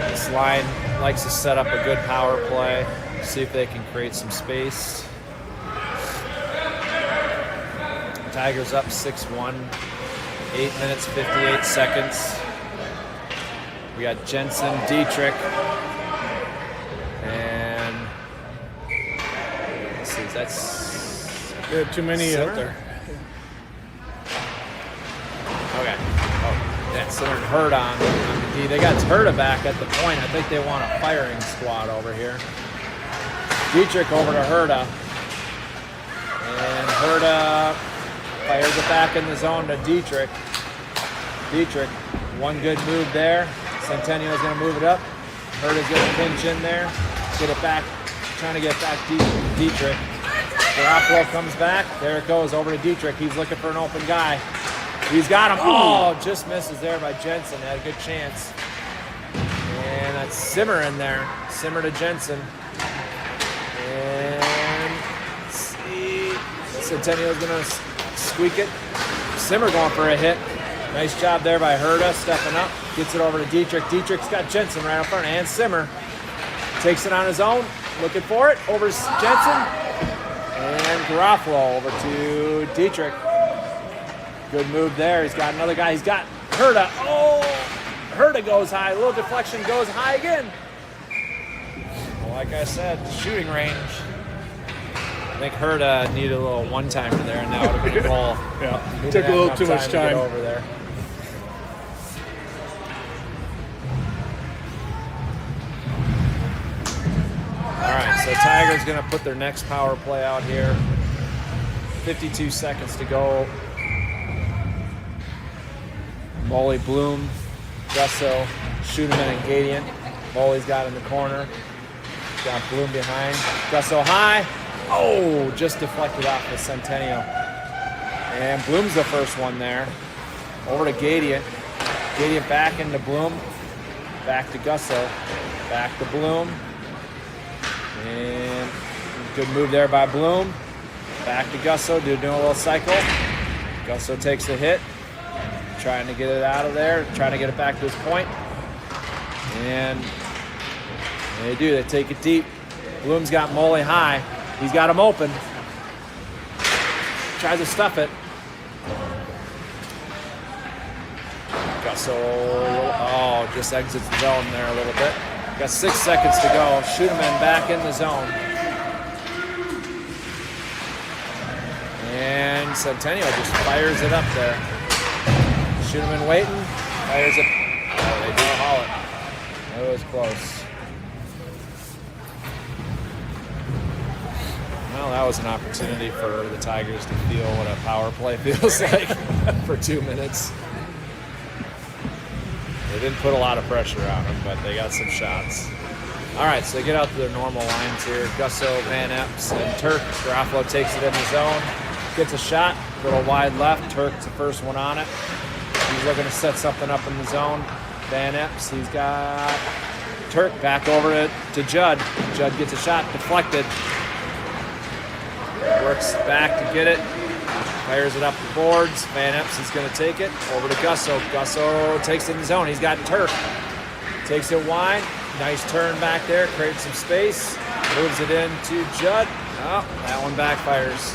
S3: This line likes to set up a good power play. See if they can create some space. Tigers up 6-1. 8 minutes, 58 seconds. We got Jensen, Dietrich, and let's see, that's
S2: too many
S3: Simmer?
S2: out there.
S3: Okay. Oh, yeah, Simmer and Herta on the D. They got Herta back at the point. I think they want a firing squad over here. Dietrich over to Herta. And Herta fires it back in the zone to Dietrich. Dietrich, one good move there. Centennial's going to move it up. Herta's going to pinch in there. Get it back. Trying to get back deep. Dietrich. Garofalo comes back. There it goes over to Dietrich. He's looking for an open guy. He's got him. Oh, just misses there by Jensen. Had a good chance. And that's Simmer in there. Simmer to Jensen. And let's see. Centennial's going to squeak it. Simmer going for a hit. Nice job there by Herta, stepping up. Gets it over to Dietrich. Dietrich's got Jensen right up front. And Simmer takes it on his own. Looking for it. Over to Jensen. And Garofalo over to Dietrich. Good move there. He's got another guy. He's got Herta. Oh, Herta goes high. A little deflection goes high again. Well, like I said, shooting range. I think Herta needed a little one-timer there, and that would have been a goal.
S2: Yeah, took a little too much time.
S3: To get over there. All right, so Tigers going to put their next power play out here. 52 seconds to go. Molly, Bloom, Gusso, Schuderman, and Gadian. Molly's got in the corner. Got Bloom behind. Gusso high. Oh, just deflected off the Centennial. And Bloom's the first one there. Over to Gadian. Gadian back into Bloom. Back to Gusso. Back to Bloom. And good move there by Bloom. Back to Gusso, doing a little cycle. Gusso takes a hit. Trying to get it out of there. Trying to get it back to his point. And they do. They take it deep. Bloom's got Molly high. He's got him open. Tries to stuff it. Gusso, oh, just exits the zone there a little bit. Got 6 seconds to go. Schuderman back in the zone. And Centennial just fires it up there. Schuderman waiting. Fires it. Oh, they do haul it. It was close. Well, that was an opportunity for the Tigers to feel what a power play feels like for 2 minutes. They didn't put a lot of pressure on them, but they got some shots. All right, so they get out to their normal lines here. Gusso, Van Epps, and Turk. Garofalo takes it in the zone. Gets a shot, a little wide left. Turk's the first one on it. He's looking to set something up in the zone. Van Epps, he's got Turk back over to Judd. Judd gets a shot, deflected. Works back to get it. Fires it up the boards. Van Epps is going to take it. Over to Gusso. Gusso takes it in the zone. He's got Turk. Takes it wide. Nice turn back there. Creates some space. Moves it into Judd. Oh, that one backfires.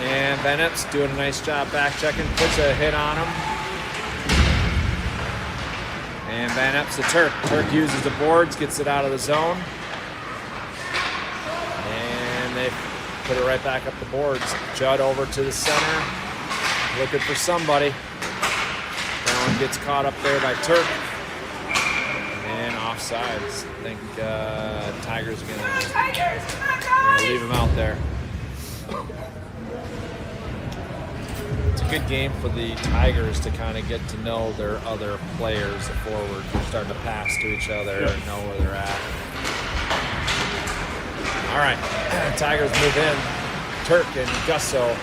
S3: And Van Epps doing a nice job back checking. Puts a hit on him. And Van Epps to Turk. Turk uses the boards. Gets it out of the zone. And they put it right back up the boards. Judd over to the center. Looking for somebody. That one gets caught up there by Turk. And offsides. I think Tigers are going to leave him out there. It's a good game for the Tigers to kind of get to know their other players, the forwards. They're starting to pass to each other and know where they're at. All right, Tigers move in. Turk and Gusso.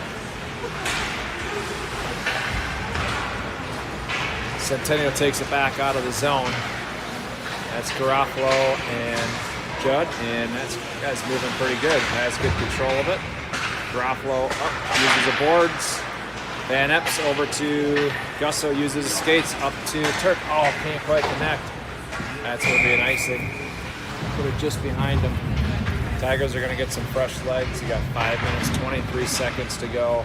S3: Centennial takes it back out of the zone. That's Garofalo and Judd, and that guy's moving pretty good. Has good control of it. Garofalo up, uses the boards. Van Epps over to Gusso, uses his skates up to Turk. Oh, can't quite connect. That's going to be an icing. Put it just behind him. Tigers are going to get some fresh legs. You got 5 minutes, 23 seconds to go.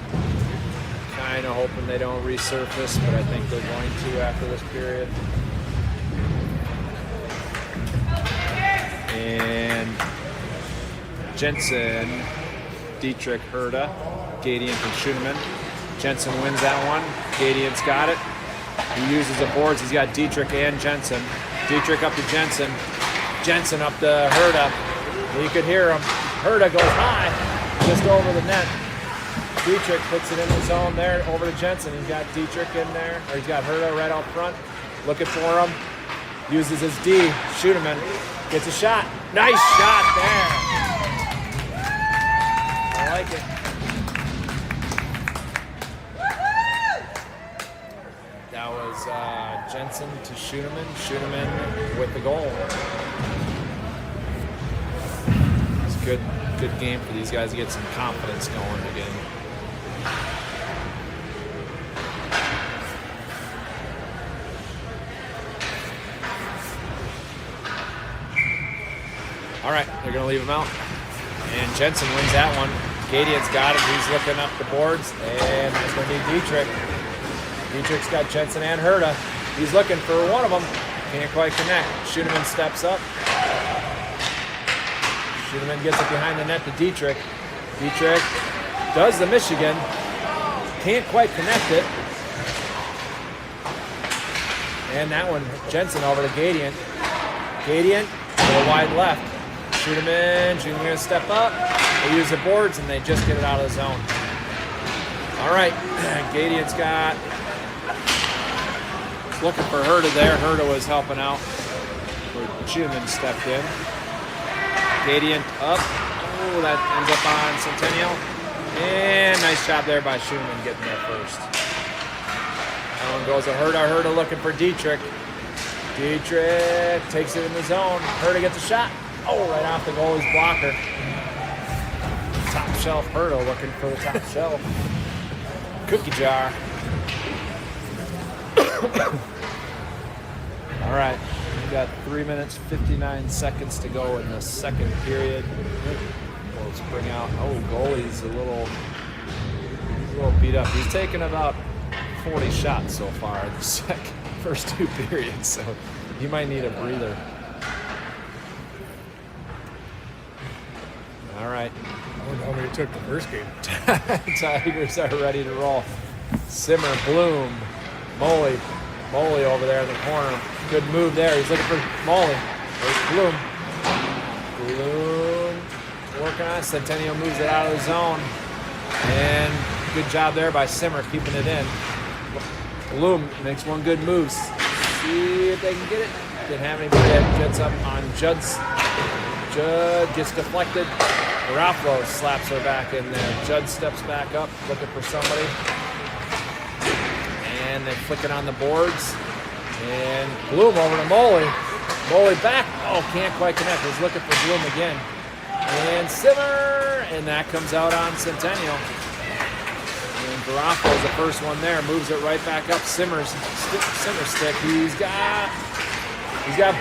S3: Kind of hoping they don't resurface, but I think they're going to after this period. And Jensen, Dietrich, Herta, Gadian, and Schuderman. Jensen wins that one. Gadian's got it. He uses the boards. He's got Dietrich and Jensen. Dietrich up to Jensen. Jensen up to Herta. You could hear him. Herta goes high, just over the net. Dietrich puts it in the zone there, over to Jensen. He's got Dietrich in there, or he's got Herta right out front, looking for him. Uses his D. Schuderman gets a shot. Nice shot there. like it. That was Jensen to Schooneman. Schooneman with the goal. It's a good game for these guys to get some confidence going again. All right, they're going to leave him out. And Jensen wins that one. Gadian's got it. He's looking up the boards. And it's going to be Dietrich. Dietrich's got Jensen and Herta. He's looking for one of them. Can't quite connect. Schooneman steps up. Schooneman gets it behind the net to Dietrich. Dietrich does the Michigan. Can't quite connect it. And that one, Jensen over to Gadian. Gadian, a little wide left. Schooneman going to step up. They use the boards and they just get it out of the zone. All right, Gadian's got, looking for Herta there. Herta was helping out. Schooneman stepped in. Gadian up. Oh, that ends up on Centennial. And nice job there by Schooneman getting there first. That one goes to Herta. Herta looking for Dietrich. Dietrich takes it in the zone. Herta gets a shot. Oh, right off the goalie's blocker. Top shelf Herta looking for the top shelf. Cookie jar. All right, we've got 3 minutes, 59 seconds to go in the second period. Well, let's bring out, goalie's a little beat up. He's taken about 40 shots so far in the first two periods, so he might need a breather. All right.
S2: I wonder how many it took the first game.
S3: Tigers are ready to roll. Simmer, Bloom, Moley over there in the corner. Good move there. He's looking for Moley. There's Bloom. Bloom working on it. Centennial moves it out of the zone. And good job there by Simmer keeping it in. Bloom makes one good move. See if they can get it. Didn't have anybody that gets up on Judd's. Judd gets deflected. Garofalo slaps her back in there. Judd steps back up, looking for somebody. And they flick it on the boards. And Bloom over to Moley. Moley back. Oh, can't quite connect. He's looking for Bloom again. And Simmer. And that comes out on Centennial. And Garofalo's the first one there. Moves it right back up. Simmer stick. He's got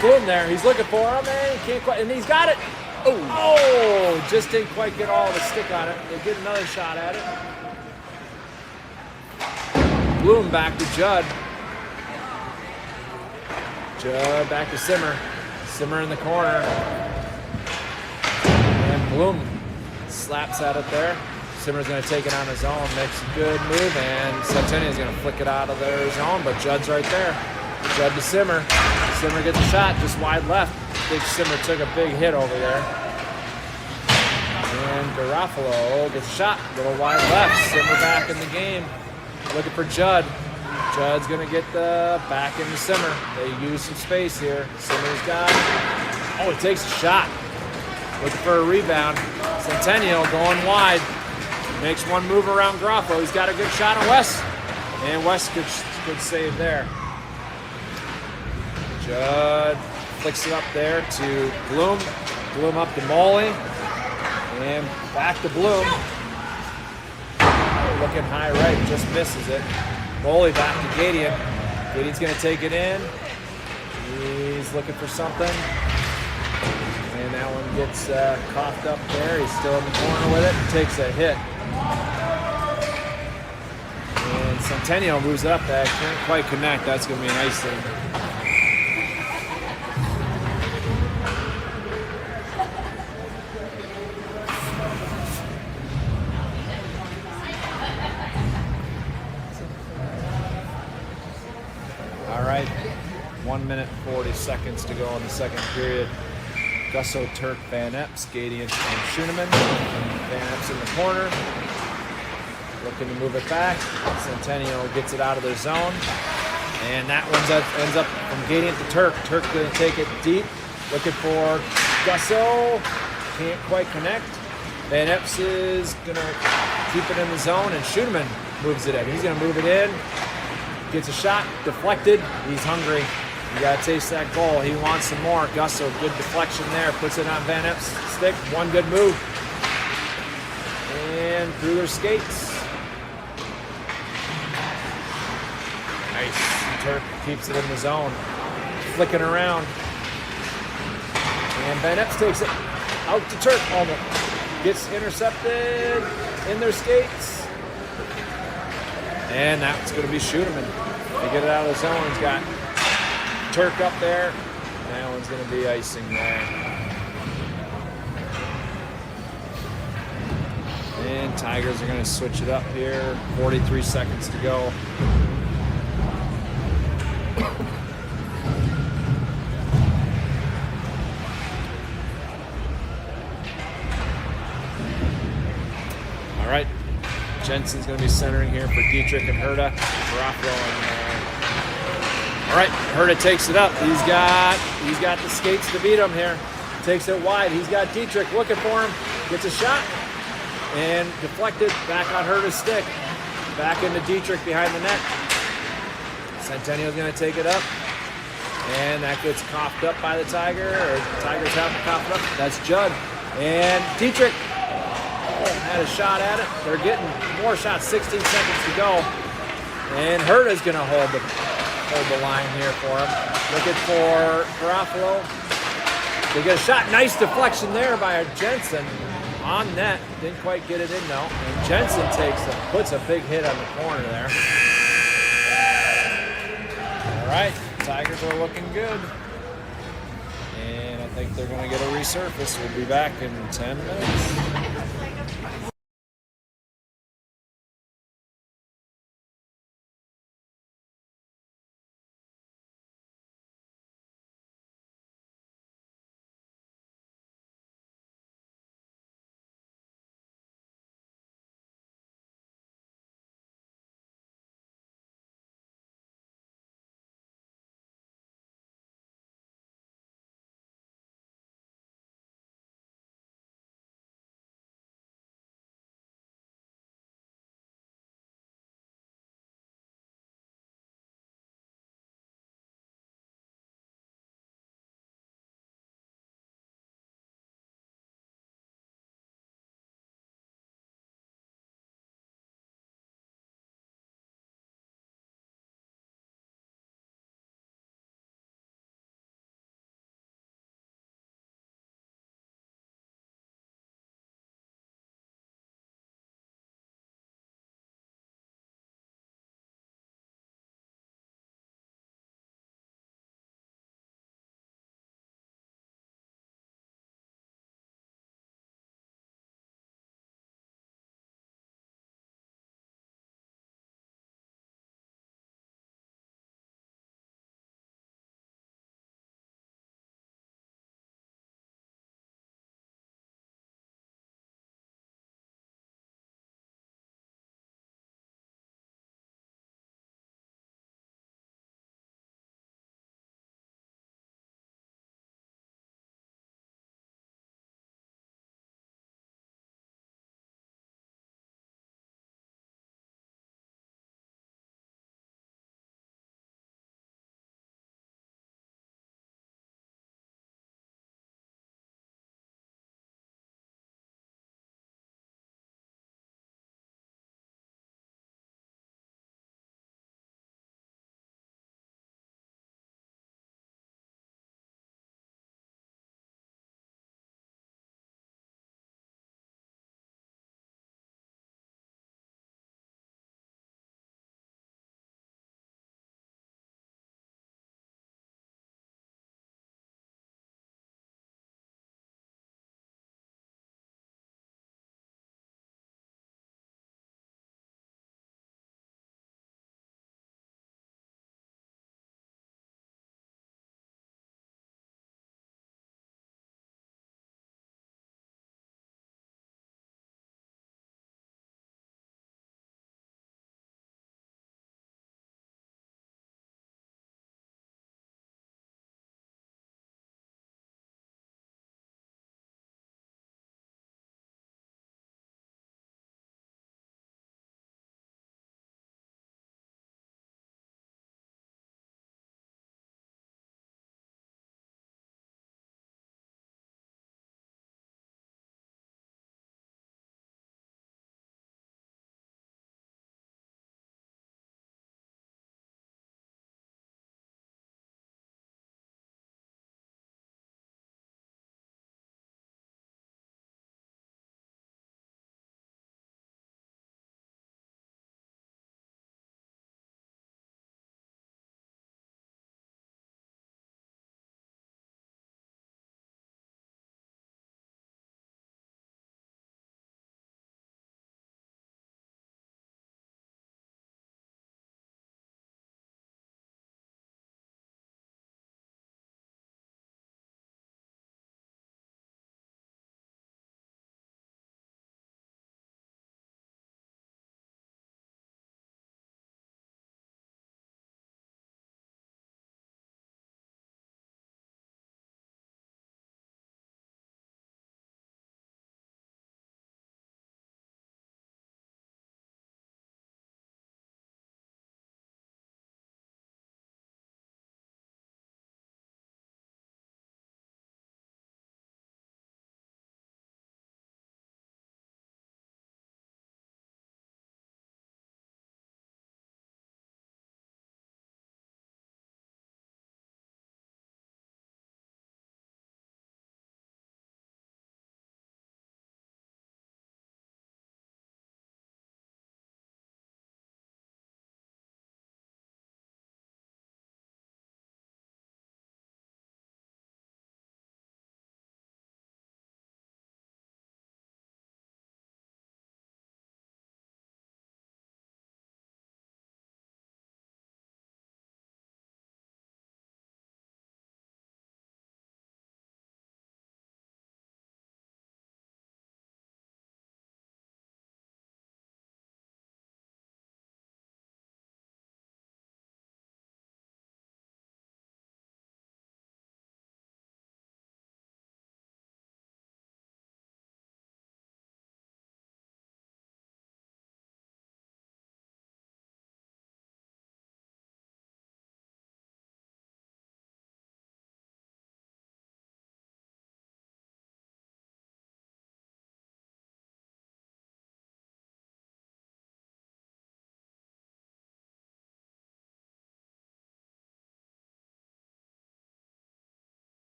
S3: Bloom there. He's looking for him. And he can't quite. And he's got it. Oh, just didn't quite get all the stick on it. They get another shot at it. Bloom back to Judd. Judd back to Simmer. Simmer in the corner. And Bloom slaps at it there. Simmer's going to take it on his own. Makes a good move. And Centennial's going to flick it out of their zone. But Judd's right there. Judd to Simmer. Simmer gets a shot just wide left. I think Simmer took a big hit over there. And Garofalo gets a shot. A little wide left. Simmer back in the game. Looking for Judd. Judd's going to get the back into Simmer. They use some space here. Simmer's got it. Oh, he takes a shot. Looking for a rebound. Centennial going wide. Makes one move around Garofalo. He's got a good shot on West. And West, good save there. Judd flicks it up there to Bloom. Bloom up to Moley. And back to Bloom. Looking high right, just misses it. Moley back to Gadian. Gadian's going to take it in. He's looking for something. And that one gets coughed up there. He's still in the corner with it. Takes a hit. And Centennial moves up. That can't quite connect. That's going to be a nice thing. All right, 1 minute 40 seconds to go in the second period. Gusso, Turk, Van Epps, Gadian, and Schooneman. Van Epps in the corner, looking to move it back. Centennial gets it out of their zone, and that one ends up from Gadian to Turk. Turk going to take it deep, looking for Gusso. Can't quite connect. Van Epps is going to keep it in the zone, and Schuneman moves it in. He's going to move it in, gets a shot, deflected. He's hungry. You got to taste that goal. He wants some more. Gusso, good deflection there. Puts it on Van Epps' stick. One good move. And through their skates. Nice. Turk keeps it in the zone. Flicking around. And Van Epps takes it out to Turk. Almost gets intercepted in their skates. And that's going to be Schuneman. They get it out of the zone. He's got Turk up there. That one's going to be icing there. And Tigers are going to switch it up here. 43 seconds to go. All right. Jensen's going to be centering here for Dietrich and Herta. Garofalo and all right, Herta takes it up. He's got the skates to beat him here. Takes it wide. He's got Dietrich looking for him. Gets a shot and deflected back on Herta's stick. Back into Dietrich behind the net. Centennial's going to take it up, and that gets coughed up by the Tiger. Or the Tigers have to cough it up. That's Judd and Dietrich. Had a shot at it. They're getting more shots. 16 seconds to go, and Herta's going to hold the line here for him. Looking for Garofalo. They get a shot. Nice deflection there by Jensen on net. Didn't quite get it in though. And Jensen puts a big hit on the corner there. All right, Tigers are looking good. And I think they're going to get a resurface. We'll be back in 10 minutes.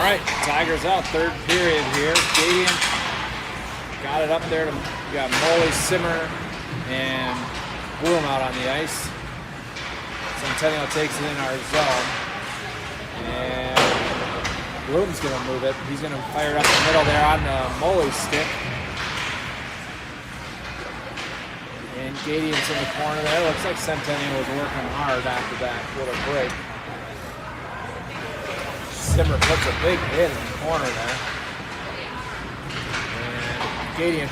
S3: All right, Tigers out, third period here. Gadian got it up there. We got Moley, Simmer, and Bloom out on the ice. Centennial takes it in our zone. And Bloom's going to move it. He's going to fire it up the middle there on the Moley stick. And Gadian's in the corner there. Looks like Centennial was working hard after that little break. Simmer puts a big hit in the corner there. And Gadian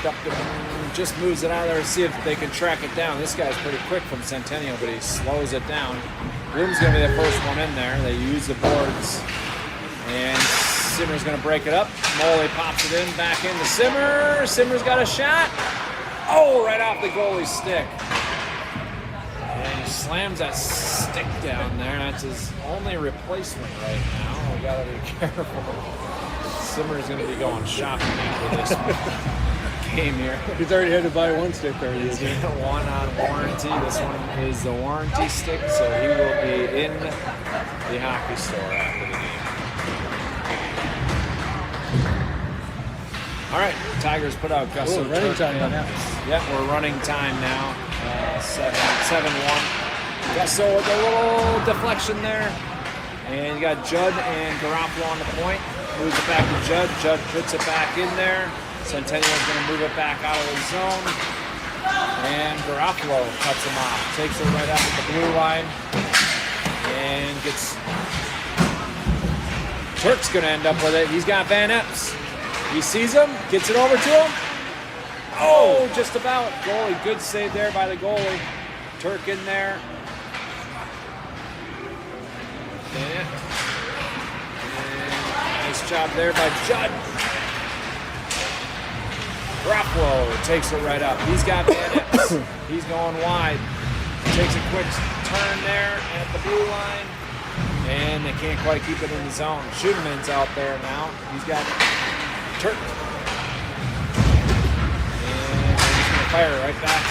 S3: just moves it out of there to see if they can track it down. This guy's pretty quick from Centennial, but he slows it down. Bloom's going to be the first one in there. They use the boards. And Simmer's going to break it up. Moley pops it in, back into Simmer. Simmer's got a shot. Oh, right off the goalie's stick. And he slams that stick down there. That's his only replacement right now. We got to be careful. Simmer's going to be going shopping after this game here.
S2: He's already had to buy one stick already.
S3: He's got one on warranty. This one is the warranty stick, so he will be in the hockey store after the game. All right, Tigers put out Gusto.
S2: Running time now.
S3: Yep, we're running time now. 7-1. Gusto with a little deflection there. And you got Judd and Garofalo on the point. Moves it back to Judd. Judd puts it back in there. Centennial's going to move it back out of the zone. And Garofalo cuts him off. Takes it right up at the blue line. And gets... Turk's going to end up with it. He's got Van Epps. He sees him, gets it over to him. Oh, just about. Goalie, good save there by the goalie. Turk in there. And nice job there by Judd. Garofalo takes it right up. He's got Van Epps. He's going wide. Takes a quick turn there at the blue line. And they can't quite keep it in the zone. Schuman's out there now. He's got Turk. And they're just going to fire it right back.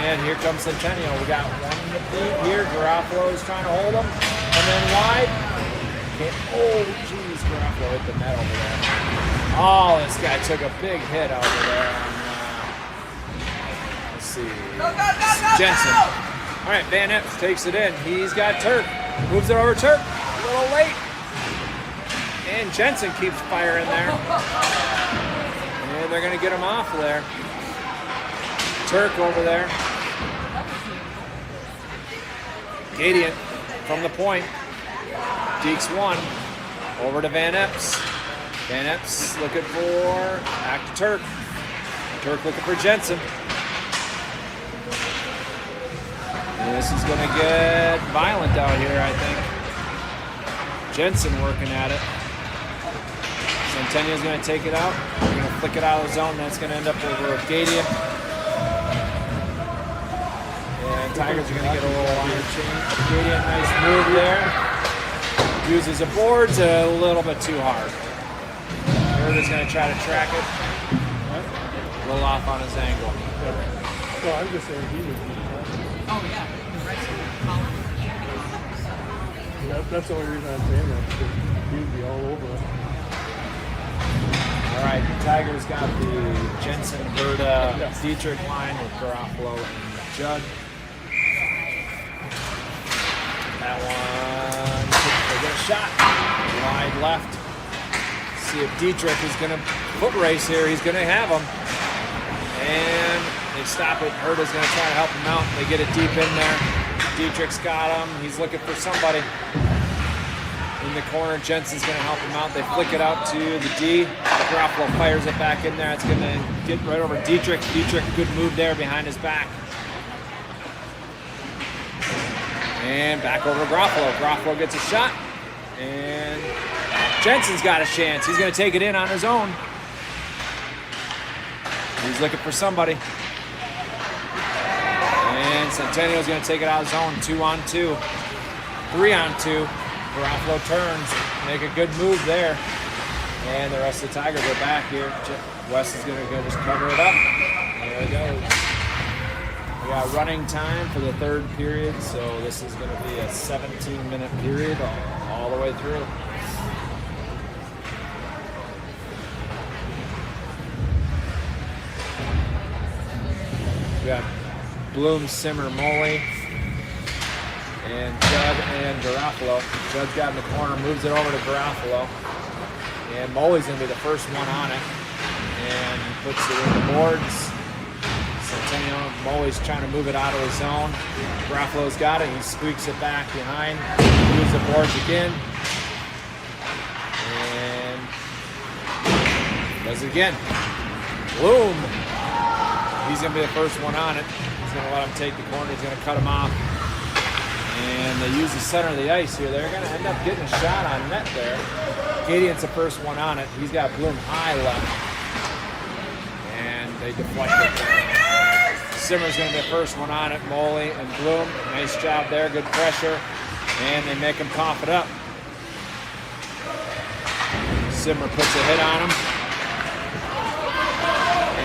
S3: And here comes Centennial. We got one to beat here. Garofalo is trying to hold him. And then wide. Oh, jeez. Garofalo hit the net over there. Oh, this guy took a big hit over there on, let's see, Jensen. All right, Van Epps takes it in. He's got Turk. Moves it over Turk. A little late. And Jensen keeps firing there. And they're going to get him off of there. Turk over there. Gadian from the point. Deeks one. Over to Van Epps. Van Epps looking for back to Turk. Turk looking for Jensen. And this is going to get violent out here, I think. Jensen working at it. Centennial's going to take it out. They're going to flick it out of the zone. That's going to end up over Gadian. And Tigers are going to get a little line change. Gadian, nice move there. Uses the boards a little bit too hard. Herder's going to try to track it. A little off on his angle.
S2: Well, I'm just saying he would be.
S4: Oh, yeah.
S2: That's the only reason I'm saying that, because he'd be all over it.
S3: All right, the Tigers got the Jensen, Verda, Dietrich line with Garofalo and Judd. That one, they get a shot. Wide left. See if Dietrich is going to foot race here. He's going to have him. And they stop it. Herda's going to try to help him out. They get it deep in there. Dietrich's got him. He's looking for somebody in the corner. Jensen's going to help him out. They flick it out to the D. Garofalo fires it back in there. It's going to get right over Dietrich. Dietrich, good move there behind his back. And back over to Garofalo. Garofalo gets a shot. And Jensen's got a chance. He's going to take it in on his own. He's looking for somebody. And Centennial's going to take it out of zone. 2-on-2. 3-on-2. Garofalo turns. Make a good move there. And the rest of the Tigers are back here. West is going to go just cover it up. There it goes. We got running time for the third period, so this is going to be a 17-minute period all the way through. We got Bloom, Simmer, Moley, and Judd and Garofalo. Judd's got in the corner, moves it over to Garofalo. And Moley's going to be the first one on it. And puts it in the boards. Centennial, Moley's trying to move it out of the zone. Garofalo's got it. He squeaks it back behind. Moves the boards again. And does it again. Bloom. He's going to be the first one on it. He's going to let him take the corner. He's going to cut him off. And they use the center of the ice here. They're going to end up getting a shot on net there. Gadian's the first one on it. He's got Bloom high left. And they deflect it there. Simmer's going to be the first one on it. Moley and Bloom. Nice job there. Good pressure. And they make him cough it up. Simmer puts a hit on him.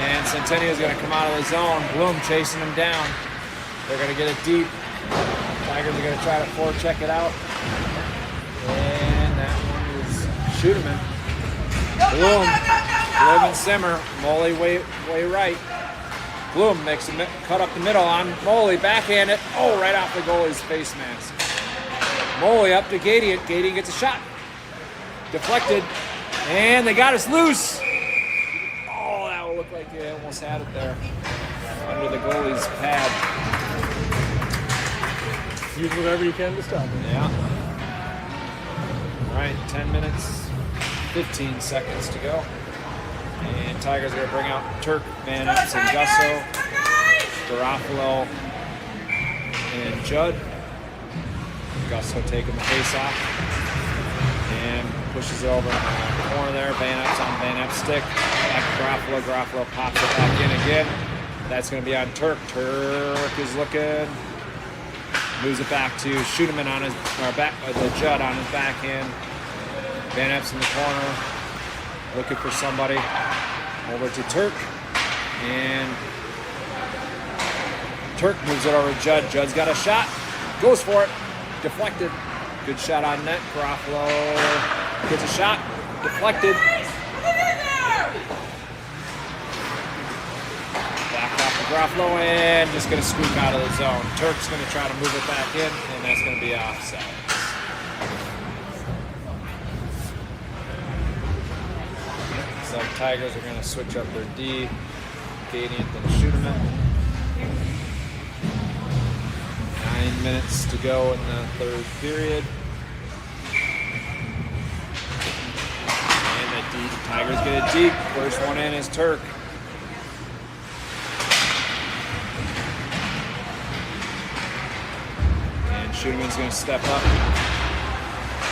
S3: And Centennial's going to come out of the zone. Bloom chasing him down. They're going to get it deep. Tigers are going to try to forecheck it out. And that one is Schuderman. Bloom and Simmer. Moley way right. Bloom makes a cut up the middle on Moley. Backhand it. Oh, right off the goalie's face mask. Moley up to Gadian. Gadian gets a shot. Deflected. And they got us loose. Oh, that will look like they almost had it there. Under the goalie's pad.
S2: Use whatever you can to stop it.
S3: Yeah. All right, 10 minutes, 15 seconds to go. And Tigers are going to bring out Turk, Van Epps, and Gusso, Garofalo, and Judd. Gusso taking the face off and pushes it over in the corner there. Van Epps on Van Epps stick. Back to Garofalo. Garofalo pops it back in again. That's going to be on Turk. Turk is looking. Moves it back to Schuderman on his, or back the Judd on his backhand. Van Epps in the corner, looking for somebody. Over to Turk, and Turk moves it over to Judd. Judd's got a shot, goes for it, deflected. Good shot on net. Garofalo gets a shot, deflected. Back off to Garofalo, and just going to squeak out of the zone. Turk's going to try to move it back in, and that's going to be offside. So Tigers are going to switch up their D. Gadian and Schuderman. 9 minutes to go in the third period. And the D, Tigers get it deep. First one in is Turk. And Schuderman's going to step up.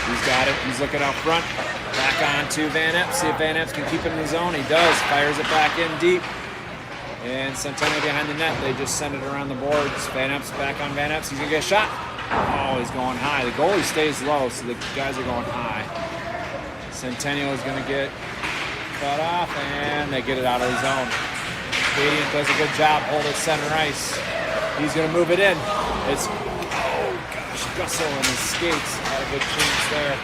S3: He's got it. He's looking out front. Back on to Van Epps. See if Van Epps can keep it in the zone. He does. Fires it back in deep. And Centennial behind the net. They just send it around the boards. Van Epps back on Van Epps. He's going to get a shot. Oh, he's going high. The goalie stays low, so the guys are going high. Centennial is going to get cut off, and they get it out of the zone. Gadian does a good job holding center ice. He's going to move it in. It's, oh gosh, Gusso and his skates had a good chance there.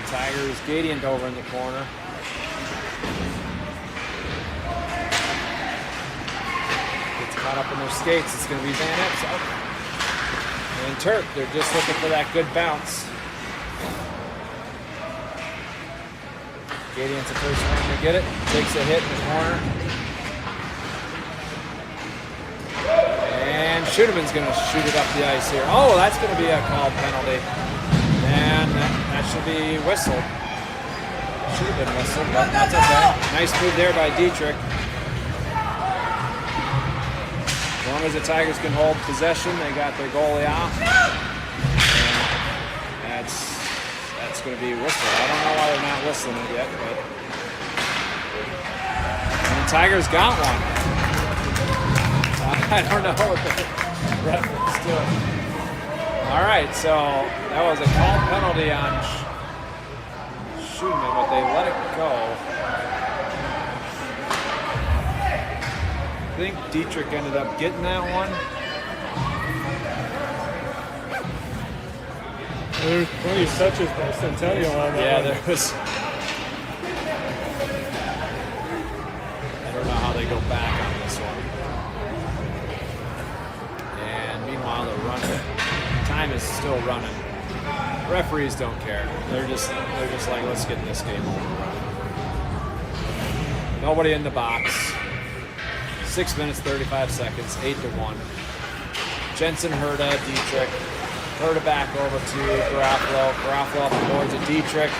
S3: Tigers, Gadian over in the corner. Gets caught up in their skates. It's going to be Van Epps out. And Turk, they're just looking for that good bounce. Gadian's the first one to get it. Takes a hit in the corner. And Schuderman's going to shoot it up the ice here. Oh, that's going to be a called penalty. And that should be whistled. Should have been whistled, but that's okay. Nice move there by Dietrich. As long as the Tigers can hold possession, they got their goalie off. And that's going to be whistled. I don't know why they're not whistling it yet, but and the Tigers got one. I don't know what the ref was doing. All right, so that was a called penalty on Schuderman, but they let it go. I think Dietrich ended up getting that one.
S2: There's plenty of touches by Centennial on that
S3: Yeah,
S2: one.
S3: there was. I don't know how they go back on this one. And meanwhile, they're running. Time is still running. Referees don't care. They're just like, let's get this game over. Nobody in the box. 6 minutes, 35 seconds, 8-1. Jensen, Herda, Dietrich. Herda back over to Garofalo. Garofalo up the boards at Dietrich.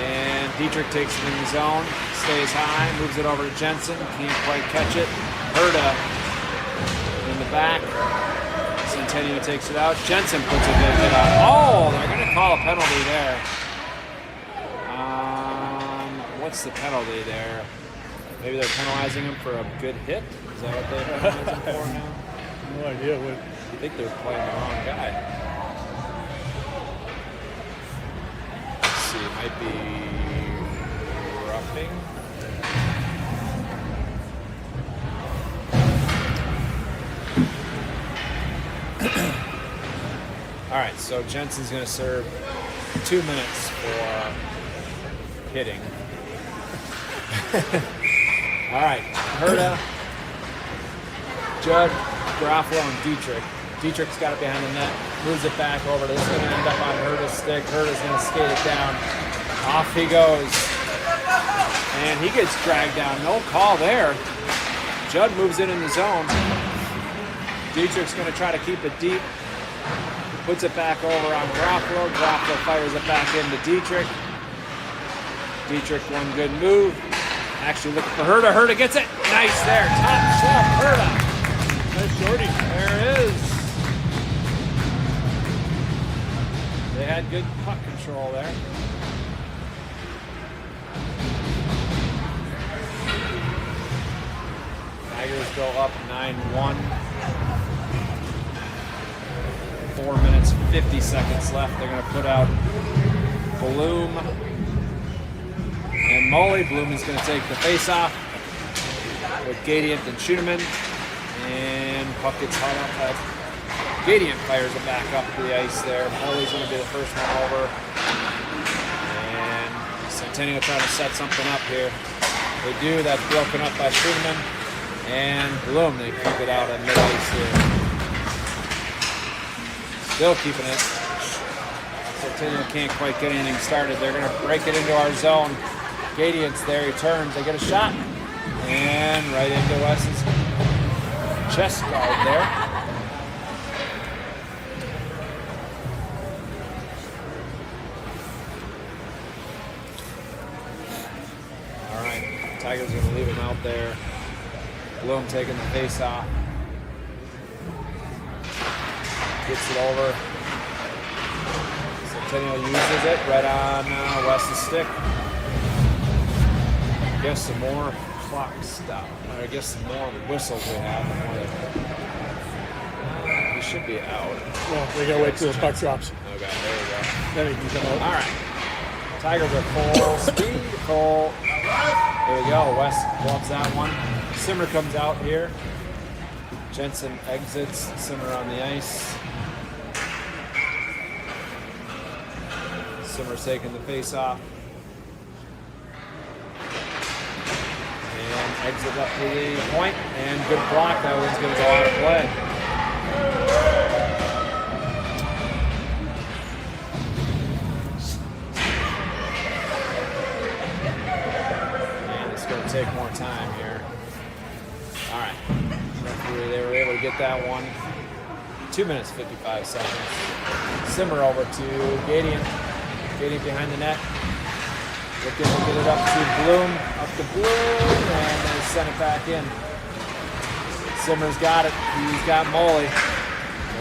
S3: And Dietrich takes it in the zone. Stays high, moves it over to Jensen. Can't quite catch it. Herda in the back. Centennial takes it out. Jensen puts a big hit on. Oh, they're going to call a penalty there. What's the penalty there? Maybe they're penalizing him for a good hit? Is that what they're penalizing him for now?
S2: No idea what.
S3: I think they're playing the wrong guy. Let's see, it might be roughing. All right, so Jensen's going to serve 2 minutes for hitting. All right, Herda, Judd, Garofalo, and Dietrich. Dietrich's got it behind the net, moves it back over. This is going to end up on Herda's stick. Herda's going to skate it down. Off he goes. And he gets dragged down. No call there. Judd moves it in the zone. Dietrich's going to try to keep it deep. Puts it back over on Garofalo. Garofalo fires it back into Dietrich. Dietrich, one good move. Actually looking for Herda. Herda gets it. Nice there. Top shelf. Herda.
S2: Nice shorty.
S3: There it is. They had good puck control there. Tigers go up 9-1. 4 minutes, 50 seconds left. They're going to put out Bloom and Molly. Bloom is going to take the face-off with Gadiant and Schuneman. And puck gets hung up. Gadiant fires it back up to the ice there. Molly's going to be the first one over. And Centennial trying to set something up here. They do. That's broken up by Schuneman. And Bloom, they keep it out at mid-ice here. Still keeping it. Centennial can't quite get anything started. They're going to break it into our zone. Gadiant's there. He turns. They get a shot. And right into Wes's chest guard there. All right. Tigers are going to leave him out there. Bloom taking the face off. Gets it over. Centennial uses it right on Wes's stick. I guess some more clock stop. Or I guess some more whistles we have. He should be out.
S2: Well, we gotta wait till the puck drops.
S3: Okay, there we go.
S2: Then he can come out.
S3: All right. Tigers are full speed, full. There we go. Wes wants that one. Simmer comes out here. Jensen exits. Simmer on the ice. Simmer's taking the face off. And exit up to the point. And good block. That one's going to go out of play. And it's going to take more time here. All right. They were able to get that one. 2 minutes, 55 seconds. Simmer over to Gadiant. Gadiant behind the net. Looking to get it up to Bloom. Up to Bloom. And they send it back in. Simmer's got it. He's got Molly.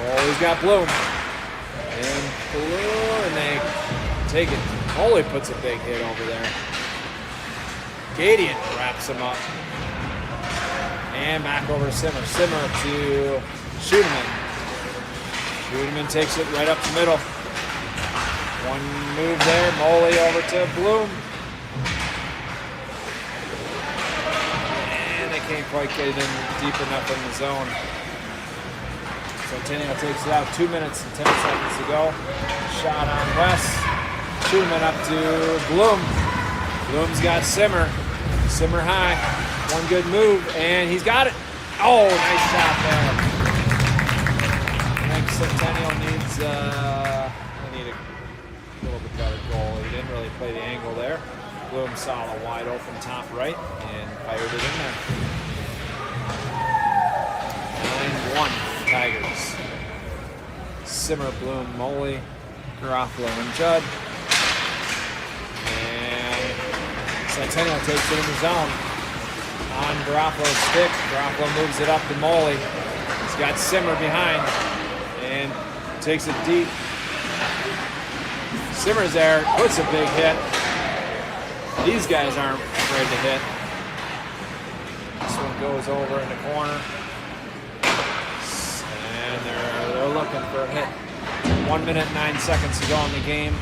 S3: Molly's got Bloom. And Bloom. And they take it. Molly puts a big hit over there. Gadiant wraps him up. And back over to Simmer. Simmer to Schuneman. Schuneman takes it right up the middle. One move there. Molly over to Bloom. And they can't quite get it in deep enough in the zone. Centennial takes it out. 2 minutes and 10 seconds to go. Shot on West. Shooting it up to Bloom. Bloom's got Simmer. Simmer high. One good move, and he's got it. Oh, nice shot there. I think Centennial needs they need a little bit better goal. He didn't really play the angle there. Bloom saw a wide open top right and fired it in there. 9-1 Tigers. Simmer, Bloom, Moley, Garofalo, and Judd. And Centennial takes it in the zone. On Garofalo's stick. Garofalo moves it up to Moley. He's got Simmer behind and takes it deep. Simmer's there, puts a big hit. These guys aren't afraid to hit. This one goes over in the corner. And they're looking for a hit. 1 minute, 9 seconds to go in the game.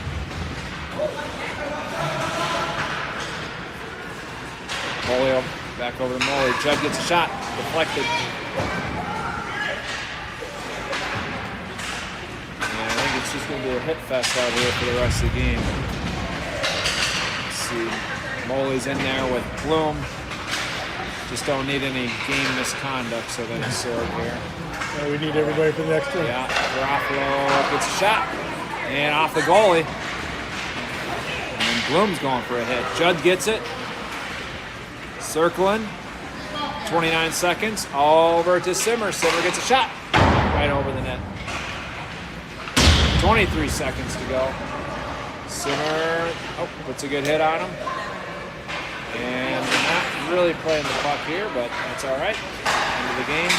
S3: Moley back over to Moley. Judd gets a shot. Deflected. And I think it's just going to be a hit fest out here for the rest of the game. Let's see. Moley's in there with Bloom. Just don't need any game misconduct, so that's served here.
S2: Yeah, we need everybody for the next one.
S3: Yeah, Garofalo gets a shot. And off the goalie. And then Bloom's going for a hit. Judd gets it. Circling. 29 seconds. Over to Simmer. Simmer gets a shot. Right over the net. 23 seconds to go. Simmer puts a good hit on him. And they're not really playing the puck here, but that's all right. End of the game.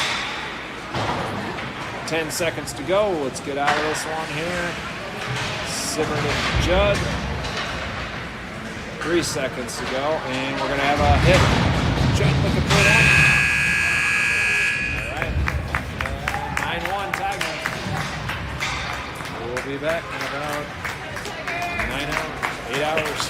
S3: 10 seconds to go. Let's get out of this one here. Simmer to Judd. 3 seconds to go, and we're going to have a hit. Judd looking for that. All right. 9-1 Tigers. We'll be back in about 8 hours.